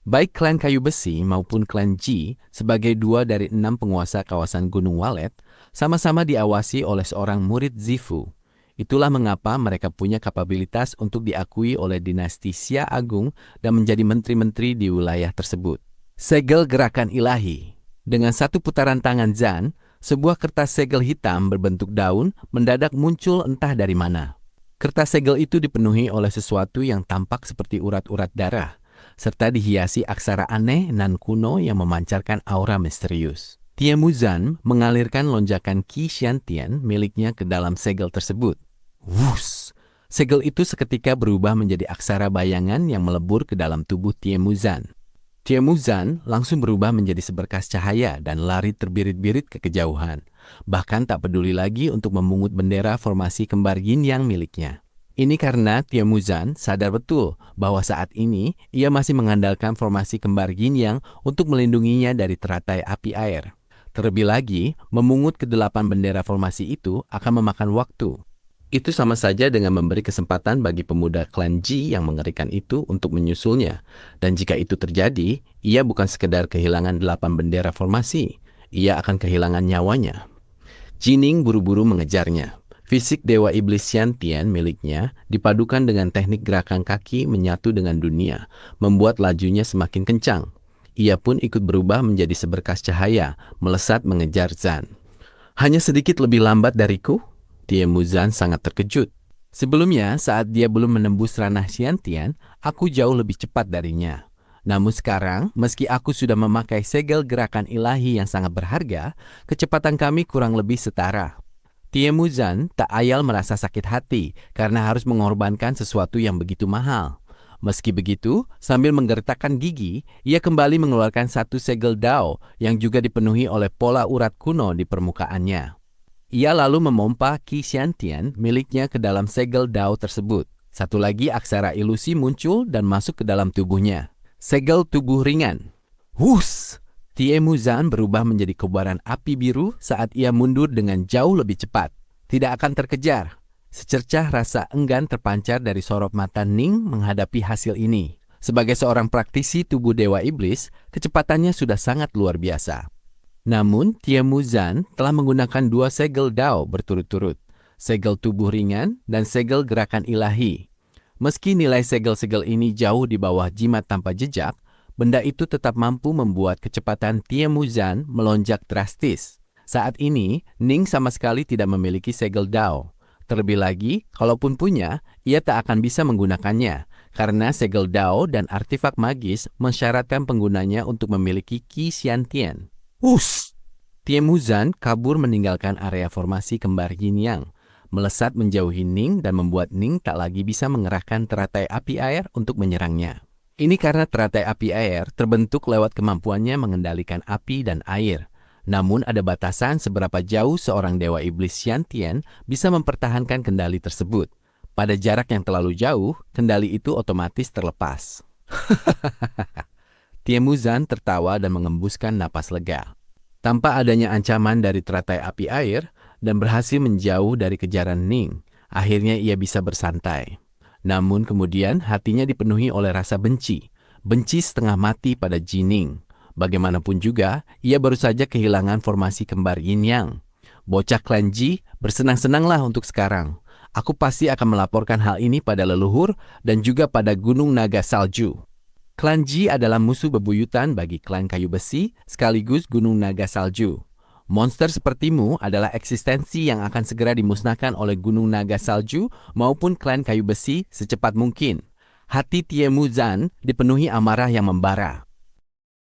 Baik klan kayu besi maupun klan Ji sebagai 2 dari 6 penguasa kawasan Gunung Walet sama-sama diawasi oleh seorang murid Zifu. Itulah mengapa mereka punya kapabilitas untuk diakui oleh dinasti Xia Agung dan menjadi menteri-menteri di wilayah tersebut. Segel gerakan ilahi. Dengan satu putaran tangan Zan, sebuah kertas segel hitam berbentuk daun mendadak muncul entah dari mana. Kertas segel itu dipenuhi oleh sesuatu yang tampak seperti urat-urat darah, serta dihiasi aksara aneh nan kuno yang memancarkan aura misterius. Tiemuzan mengalirkan lonjakan Qi Shantian miliknya ke dalam segel tersebut. Wus! Segel itu seketika berubah menjadi aksara bayangan yang melebur ke dalam tubuh Tiemuzan. Tiemuzan langsung berubah menjadi seberkas cahaya dan lari terbirit-birit ke kejauhan. Bahkan tak peduli lagi untuk memungut bendera formasi kembar yin yang miliknya. Ini karena Tiemuzan sadar betul bahwa saat ini ia masih mengandalkan formasi kembar yin yang untuk melindunginya dari teratai api air. Terlebih lagi, memungut ke-8 bendera formasi itu akan memakan waktu. Itu sama saja dengan memberi kesempatan bagi pemuda klan Ji yang mengerikan itu untuk menyusulnya. Dan jika itu terjadi, ia bukan sekedar kehilangan 8 bendera formasi. Ia akan kehilangan nyawanya. Jining buru-buru mengejarnya. Fisik Dewa Iblis Shantian miliknya dipadukan dengan teknik gerakan kaki menyatu dengan dunia, membuat lajunya semakin kencang. Ia pun ikut berubah menjadi seberkas cahaya, melesat mengejar Zan. Hanya sedikit lebih lambat dariku? Tiemuzan sangat terkejut. Sebelumnya, saat dia belum menembus ranah Shantian, aku jauh lebih cepat darinya. Namun sekarang, meski aku sudah memakai segel gerakan ilahi yang sangat berharga, kecepatan kami kurang lebih setara. Tiemuzan tak ayal merasa sakit hati karena harus mengorbankan sesuatu yang begitu mahal. Meski begitu, sambil menggertakkan gigi, ia kembali mengeluarkan satu segel dao yang juga dipenuhi oleh pola urat kuno di permukaannya. Ia lalu memompa Qi Shantian miliknya ke dalam segel dao tersebut. Satu lagi aksara ilusi muncul dan masuk ke dalam tubuhnya. Segel tubuh ringan. Wus! Tiemuzan berubah menjadi kobaran api biru saat ia mundur dengan jauh lebih cepat. Tidak akan terkejar. Secercah rasa enggan terpancar dari sorot mata Ning menghadapi hasil ini. Sebagai seorang praktisi tubuh Dewa Iblis, kecepatannya sudah sangat luar biasa. Namun, Tiemuzan telah menggunakan 2 segel dao berturut-turut, segel tubuh ringan dan segel gerakan ilahi. Meski nilai segel-segel ini jauh di bawah jimat tanpa jejak, benda itu tetap mampu membuat kecepatan Tiemuzan melonjak drastis. Saat ini, Ning sama sekali tidak memiliki segel Dao. Terlebih lagi, kalaupun punya, ia tak akan bisa menggunakannya, karena segel Dao dan artefak magis mensyaratkan penggunanya untuk memiliki Qi Xiantian. Us! Tiemuzan kabur meninggalkan area formasi kembar yin-yang, melesat menjauhi Ning dan membuat Ning tak lagi bisa mengerahkan teratai api air untuk menyerangnya. Ini karena teratai api air terbentuk lewat kemampuannya mengendalikan api dan air. Namun ada batasan seberapa jauh seorang dewa iblis Xiantian bisa mempertahankan kendali tersebut. Pada jarak yang terlalu jauh, kendali itu otomatis terlepas. Tiemuzan tertawa dan mengembuskan napas lega. Tanpa adanya ancaman dari teratai api air dan berhasil menjauh dari kejaran Ning, akhirnya ia bisa bersantai. Namun kemudian hatinya dipenuhi oleh rasa benci setengah mati pada Jining. Bagaimanapun juga, ia baru saja kehilangan formasi kembar yin-yang. Bocah klan Ji, bersenang-senanglah untuk sekarang. Aku pasti akan melaporkan hal ini pada leluhur dan juga pada Gunung Naga Salju. Klan Ji adalah musuh bebuyutan bagi klan kayu besi sekaligus Gunung Naga Salju. Monster sepertimu adalah eksistensi yang akan segera dimusnahkan oleh Gunung Naga Salju maupun klan kayu besi secepat mungkin. Hati Tiemuzan dipenuhi amarah yang membara.